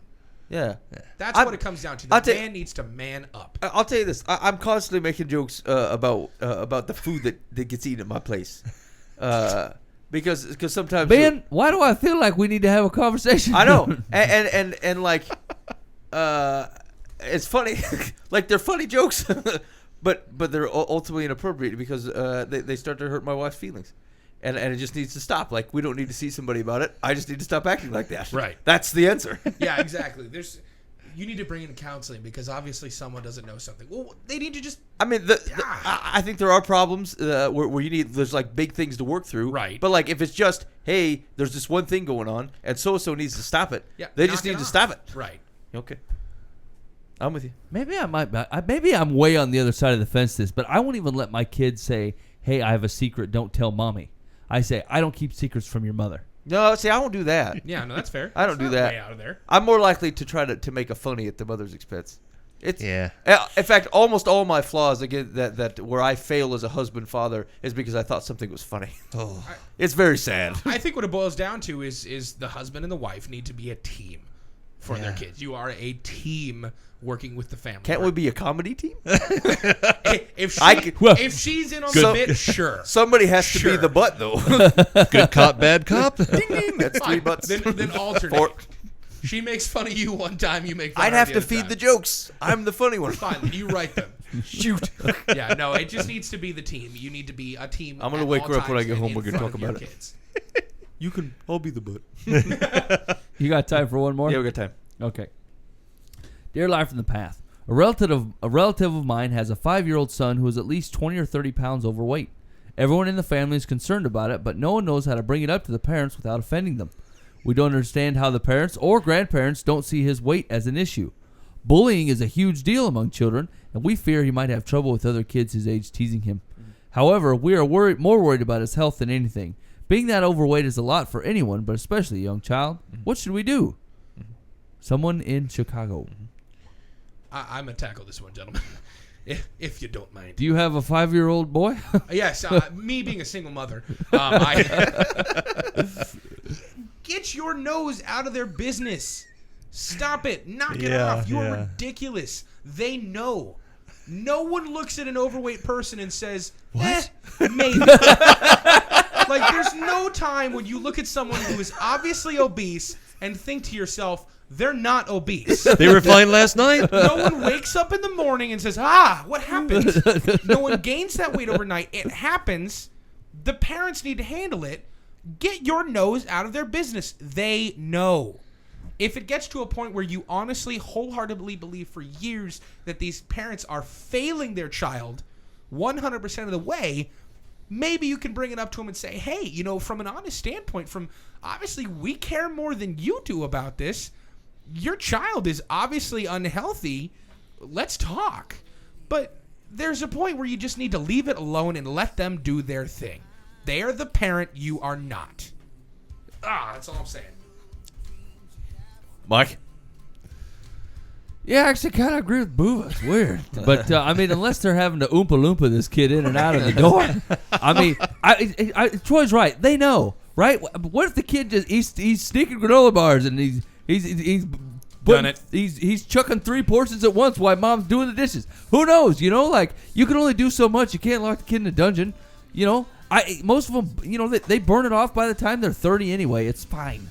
Yeah. That's I'm- what it comes down to. The I'll tell- man needs to man up. I'll tell you this. I'm constantly making jokes about the food that gets eaten at my place, because sometimes Ben, why do I feel like we need to have a conversation? I know, and like, it's funny, like they're funny jokes, but they're ultimately inappropriate because they start to hurt my wife's feelings, and it just needs to stop. Like we don't need to see somebody about it. I just need to stop acting like that. Right. That's the answer. Yeah, exactly. You need to bring in counseling because obviously someone doesn't know something. Well, they need to just I mean, I think there are problems where you need there's like big things to work through. Right. But like if it's just hey, there's this one thing going on, and so needs to stop it. yeah, They knock just it need to off. stop it. Right. Okay. I'm with you. Maybe I might. Maybe I'm way on the other side of the fence. But I won't even let my kids say, "Hey, I have a secret. Don't tell mommy." I say, "I don't keep secrets from your mother." No, see, I won't do that. Yeah, no, that's fair. I don't It's do not that. Way out of there. I'm more likely to try to make a funny at the mother's expense. It's Yeah. In fact, almost all my flaws again that where I fail as a husband father is because I thought something was funny. Oh. It's very sad. I think what it boils down to is the husband and the wife need to be a team for their Yeah. kids. You are a team working with the family. Can't we be a comedy team? If she's in on the bit, sure. Somebody has to be Sure. the butt though. Good cop, bad cop. Ding ding. That's 3 Fine. butts. Then alternate. Four. She makes fun of you one time, you make fun I'd of her have the to other feed time. the jokes. I'm the funny one. Fine, then you write them. Shoot. Yeah, no, it just needs to be the team. You need to be a team. I'm gonna at wake all her up when I times get home. in We're gonna front talk of your about it. kids. You can. I'll be the butt. You got time for one more? Yeah, we got time. Okay. Dear Life from the Path, a relative of mine has a 5-year-old son who is at least 20 or 30 pounds overweight. Everyone in the family is concerned about it, but no one knows how to bring it up to the parents without offending them. We don't understand how the parents or grandparents don't see his weight as an issue. Bullying is a huge deal among children, and we fear he might have trouble with other kids his age teasing him. However, we are more worried about his health than anything. Being that overweight is a lot for anyone, but especially a young child. What should we do? Someone in Chicago. I'm going to tackle this one, gentlemen, if you don't mind. Do you have a 5-year-old boy? Yes, me being a single mother, get your nose out of their business. Stop it. Knock it Yeah, off. You're yeah. ridiculous. They know. No one looks at an overweight person and says, What? Maybe. Like, there's no time when you look at someone who is obviously obese and think to yourself, they're not obese. They were fine last night. No one wakes up in the morning and says, what happened? No one gains that weight overnight. It happens. The parents need to handle it. Get your nose out of their business. They know. If it gets to a point where you honestly, wholeheartedly believe for years that these parents are failing their child 100% of the way, maybe you can bring it up to them and say, hey, from an honest standpoint, obviously we care more than you do about this. Your child is obviously unhealthy. Let's talk. But there's a point where you just need to leave it alone and let them do their thing. They are the parent. You are not. That's all I'm saying. Mike. Yeah, I actually kind of agree with Booba. It's weird. But, unless they're having to Oompa Loompa this kid in and out of the door. Troy's right. They know, right? What if the kid he's sneaking granola bars and he's Done it. He's chucking 3 portions at once while mom's doing the dishes. Who knows? You can only do so much. You can't lock the kid in a dungeon. Most of them, they burn it off by the time they're 30 anyway. It's fine.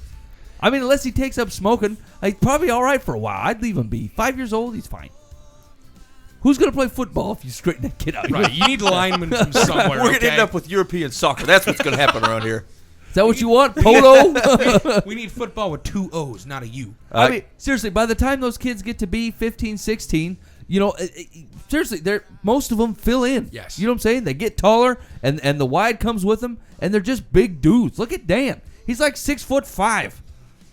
I mean, unless he takes up smoking, he's probably all right for a while. I'd leave him be. 5 years old, he's fine. Who's going to play football if you straighten that kid out? Right, you need linemen from somewhere. We're going to okay? end up with European soccer. That's what's going to happen around here. Is that what you want? Polo? We need football with 2 O's, not a U. I mean, seriously, by the time those kids get to be 15, 16, seriously, most of them fill in. Yes. You know what I'm saying? They get taller, and the wide comes with them, and they're just big dudes. Look at Dan. He's like 6'5".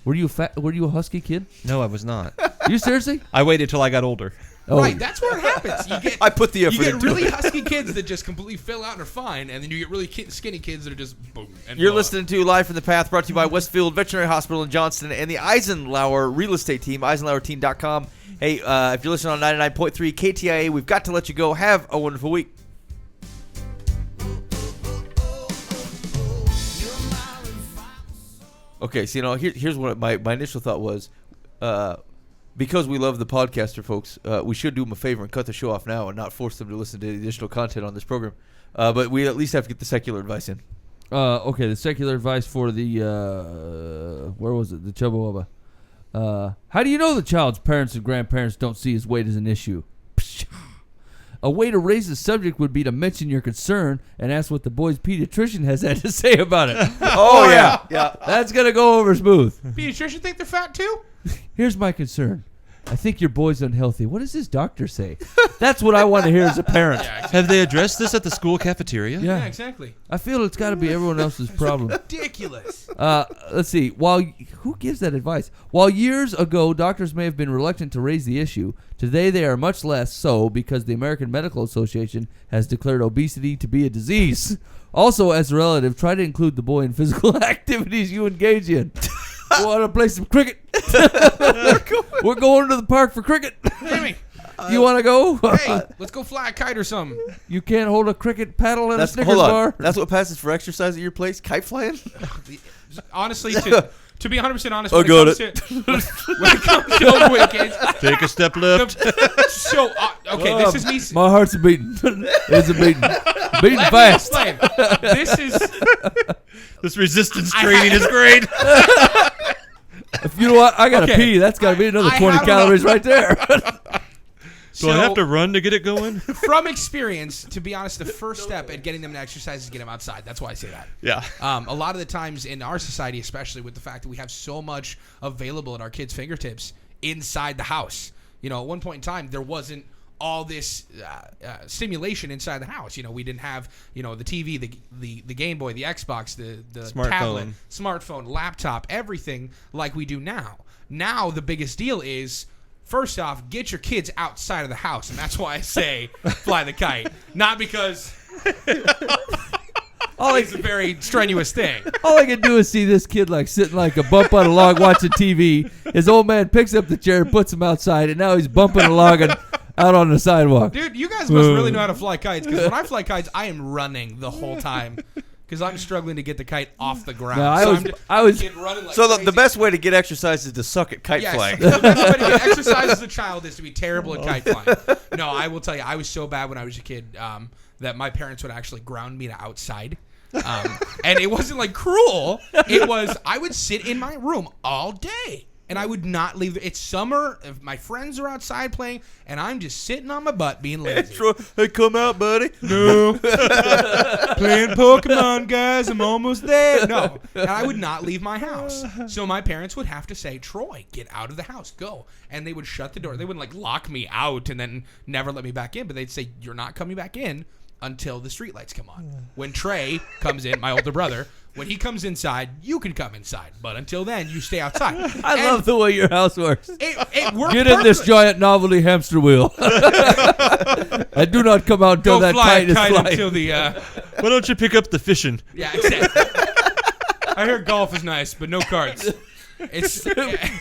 Were you a husky kid? No, I was not. You seriously? I waited till I got older. Oh. Right, that's where it happens. You get, I put the effort You get into really it. husky kids that just completely fill out and are fine, and then you get really skinny kids that are just boom. And You're blow up. listening to Live from the Path, brought to you by Westfield Veterinary Hospital in Johnston and the Eisenhower Real Estate Team, EisenhowerTeam.com. Hey, if you're listening on 99.3 KTIA, we've got to let you go. Have a wonderful week. Okay, so here's what my initial thought was. Because we love the podcaster folks, we should do them a favor and cut the show off now and not force them to listen to the additional content on this program. But we at least have to get the secular advice in. Okay, the secular advice for the, where was it? The Chubba Wubba. How do you know the child's parents and grandparents don't see his weight as an issue? A way to raise the subject would be to mention your concern and ask what the boy's pediatrician has had to say about it. Oh, yeah. That's going to go over smooth. Pediatrician think they're fat too? Here's my concern. I think your boy's unhealthy. What does his doctor say? That's what I want to hear as a parent. Yeah, exactly. Have they addressed this at the school cafeteria? Yeah. Exactly. I feel it's got to be everyone else's problem. Ridiculous. Let's see. Who gives that advice? While years ago doctors may have been reluctant to raise the issue, today they are much less so because the American Medical Association has declared obesity to be a disease. Also, as a relative, try to include the boy in physical activities you engage in. Want to play some cricket? We're going to the park for cricket. Jimmy, You want to go? hey, let's go fly a kite or something. You can't hold a cricket paddle in a Snickers Hold on. bar? That's what passes for exercise at your place? Kite flying? Honestly, to be 100% honest, I when got it comes to overweight kids, Take a step left. okay, this is me. My heart's beating. It's a beating. Beating Let me fast. explain. This is This resistance training is great. If you know what, I got to Okay. pee. That's got to be another I 20 have calories right there. Do I have to run to get it going? From experience, to be honest, the first step at getting them to exercise is get them outside. That's why I say that. Yeah. A lot of the times in our society, especially with the fact that we have so much available at our kids' fingertips inside the house. At one point in time, there wasn't all this stimulation inside the house. We didn't have, the TV, the Game Boy, the Xbox, the tablet, smartphone, laptop, everything like we do now. Now the biggest deal is, first off, get your kids outside of the house, and that's why I say fly the kite. Not because it's a very strenuous thing. All I can do is see this kid sitting like a bump on a log watching TV. His old man picks up the chair and puts him outside, and now he's bumping a log out on the sidewalk. Dude, you guys must really know how to fly kites, because when I fly kites, I am running the whole time. Because I'm struggling to get the kite off the ground. No, I was running like So crazy. the best way to get exercise is to suck at kite flying. The best way to get exercise as a child is to be terrible at kite flying. No, I will tell you, I was so bad when I was a kid that my parents would actually ground me to outside. And it wasn't cruel. It was, I would sit in my room all day. And I would not leave. It's summer. If my friends are outside playing, and I'm just sitting on my butt being lazy. Hey, come out, buddy. No. Playing Pokemon, guys. I'm almost there. No. And I would not leave my house. So my parents would have to say, Troy, get out of the house. Go. And they would shut the door. They wouldn't lock me out and then never let me back in. But they'd say, you're not coming back in until the streetlights come on. When Trey comes in, my older brother, when he comes inside, you can come inside. But until then, you stay outside. I love the way your house works. It worked Get in this perfect. giant novelty hamster wheel. And do not come out until Go that fly kite a is kite flying. until the... Why don't you pick up the fishing? Yeah, exactly. I hear golf is nice, but no cards. It's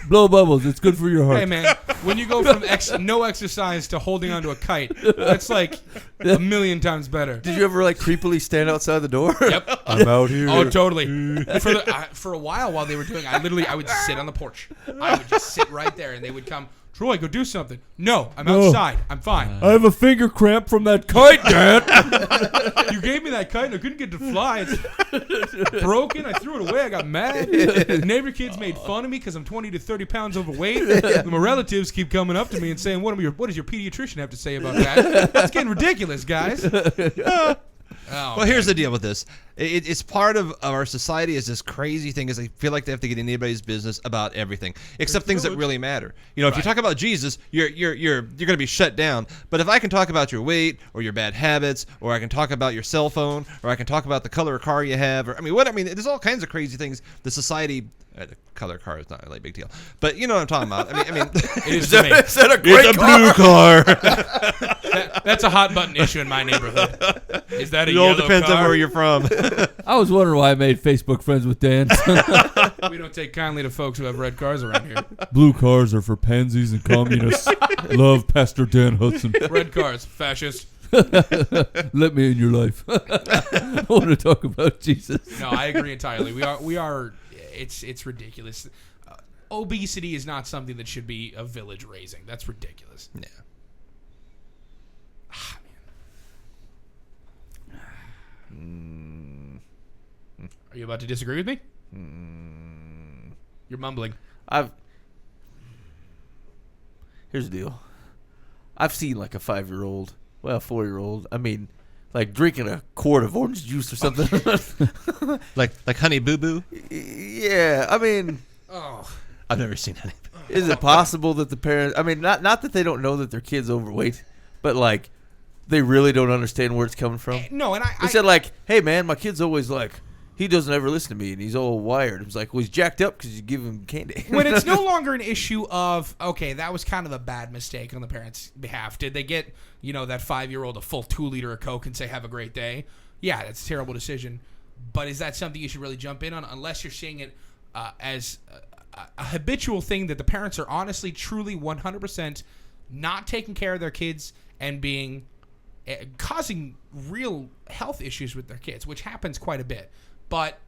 Blow bubbles. It's good for your heart. hey man, when you go from no exercise to holding onto a kite, that's a million times better. Did you ever creepily stand outside the door? Yep. I'm out here. Oh, totally. For a while they were doing, I would sit on the porch. I would just sit right there, and they would come Troy, go do something. No, I'm outside. I'm fine. I have a finger cramp from that kite, Dad. You gave me that kite and I couldn't get to fly. It's broken. I threw it away. I got mad. Neighbor kids made fun of me because I'm 20 to 30 pounds overweight. My relatives keep coming up to me and saying, what does your pediatrician have to say about that? That's getting ridiculous, guys. Well, here's the deal with this. It's part of our society is this crazy thing is they feel like they have to get in anybody's business about everything except things that really matter. You know, if you talk about Jesus, you're going to be shut down. But if I can talk about your weight or your bad habits, or I can talk about your cell phone, or I can talk about the color of car you have, or there's all kinds of crazy things the society. The color car is not really a big deal, but you know what I'm talking about. I mean, it is to me. Is that a great it's a blue car. That's a hot button issue in my neighborhood. Is that a It all yellow depends car? on where you're from. I was wondering why I made Facebook friends with Dan. We don't take kindly to folks who have red cars around here. Blue cars are for pansies and communists. Love Pastor Dan Hudson. Red cars, fascist. Let me in your life. I want to talk about Jesus. No, I agree entirely. We are. It's ridiculous. Obesity is not something that should be a village raising. That's ridiculous. Yeah. Ah, man. Are you about to disagree with me? You're mumbling. Here's the deal. I've seen like a 5-year-old, well, a 4-year-old. I mean, like drinking a quart of orange juice or something. like Honey Boo Boo. Yeah, I mean, I've never seen Honey Boo Boo. is it possible that the parents? I mean, not that they don't know that their kid's overweight, but like they really don't understand where it's coming from. No, and They said like, "Hey man, my kid's always like." He doesn't ever listen to me, and he's all wired. It's like, well, he's jacked up because you give him candy. when it's no longer an issue of, okay, that was kind of a bad mistake on the parents' behalf. Did they get, that 5-year-old a full 2 liter of Coke and say, have a great day? Yeah, that's a terrible decision. But is that something you should really jump in on unless you're seeing it as a habitual thing that the parents are honestly, truly, 100% not taking care of their kids and causing real health issues with their kids, which happens quite a bit. But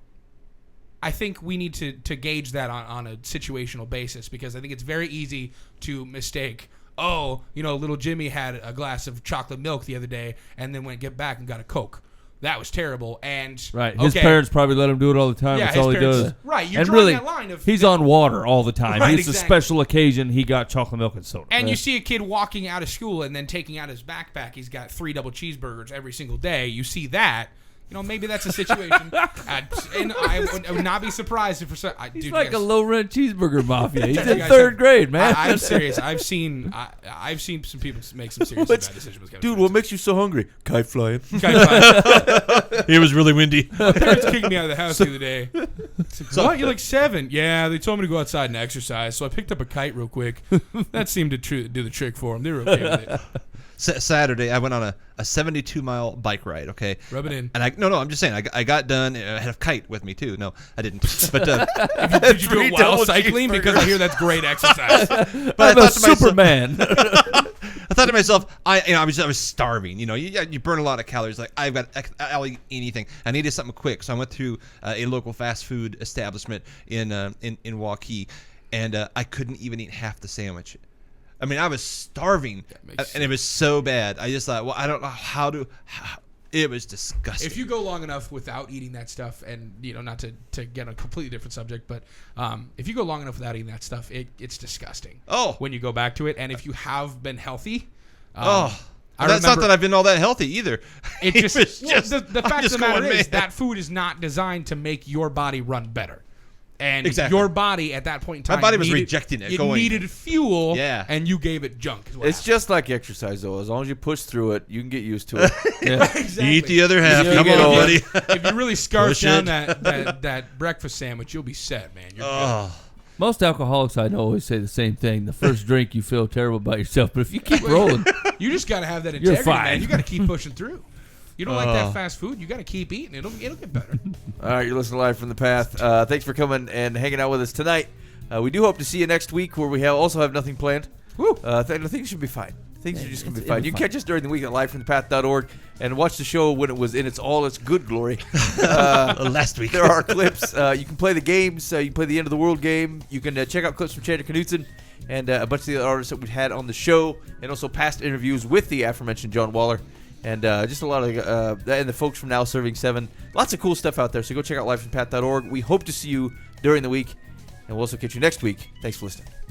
I think we need to gauge that on a situational basis because I think it's very easy to mistake, little Jimmy had a glass of chocolate milk the other day and then went get back and got a Coke. That was terrible. And Right. His parents probably let him do it all the time. Yeah, That's his all he parents- does. Right, you're and drawing really, that line of- he's on water all the time. Right, It's a exactly. special occasion. He got chocolate milk and soda. And you see a kid walking out of school and then taking out his backpack. He's got 3 double cheeseburgers every single day. You see that. Maybe that's a situation. And I would not be surprised if He's like a low-rent cheeseburger mafia. He's You in guys 3rd grade, man. I'm serious. I've seen some people make some serious bad decisions with Dude, what makes you so hungry? Kite flying. It was really windy. My parents kicked me out of the house the other day. What? You're like 7? Yeah, they told me to go outside and exercise, so I picked up a kite real quick. That seemed to do the trick for them. They were okay with it. Saturday, I went on a 72-mile bike ride. Okay, Rub it in. And I'm just saying, I got done. I had a kite with me too. No, I didn't. But Did you do it while cycling? Because I hear that's great exercise. but I'm I a thought to myself, Superman. I thought to myself, I was starving. You burn a lot of calories. Like I'll eat anything. I needed something quick, so I went to a local fast food establishment in Waukee, and I couldn't even eat half the sandwich. I mean, I was starving, and it was so bad. I just thought, well, I don't know how it was disgusting. If you go long enough without eating that stuff, and not to get on a completely different subject, but if you go long enough without eating that stuff, it's disgusting. Oh, when you go back to it, and if you have been healthy, that's not that I've been all that healthy either. It just, the fact of just the matter going is mad. that food is not designed to make your body run better. And Exactly. your body at that point in time, My body was rejecting it, It going. needed fuel, Yeah. and you gave it junk. Is what It's happened. just like exercise, though. As long as you push through it, you can get used to it. Yeah. Exactly. Eat the other half. Yeah, Come you on, know, buddy. If you really scarf Push down it. that breakfast sandwich, you'll be set, man. You're good. Oh, Most alcoholics I know always say the same thing. The first drink, you feel terrible about yourself. But if you keep rolling, You just got to have that You're integrity, fine. man. You got to keep pushing through. You don't like that fast food, you got to keep eating. It'll get better. All right, you're listening live from the path. Thanks for coming and hanging out with us tonight. We do hope to see you next week, where we also have nothing planned. Woo. Things should be fine. Things are just going to be it'll fine. be You can fine. catch us during the week at livefromthepath.org and watch the show when it was in all its good glory. last week. There are clips. You can play the games. You can play the End of the World game. You can check out clips from Chandler Knutson. and a bunch of the other artists that we've had on the show, and also past interviews with the aforementioned John Waller. And just a lot of and the folks from Now Serving 7. Lots of cool stuff out there. So go check out lifefrompath.org. We hope to see you during the week. And we'll also catch you next week. Thanks for listening.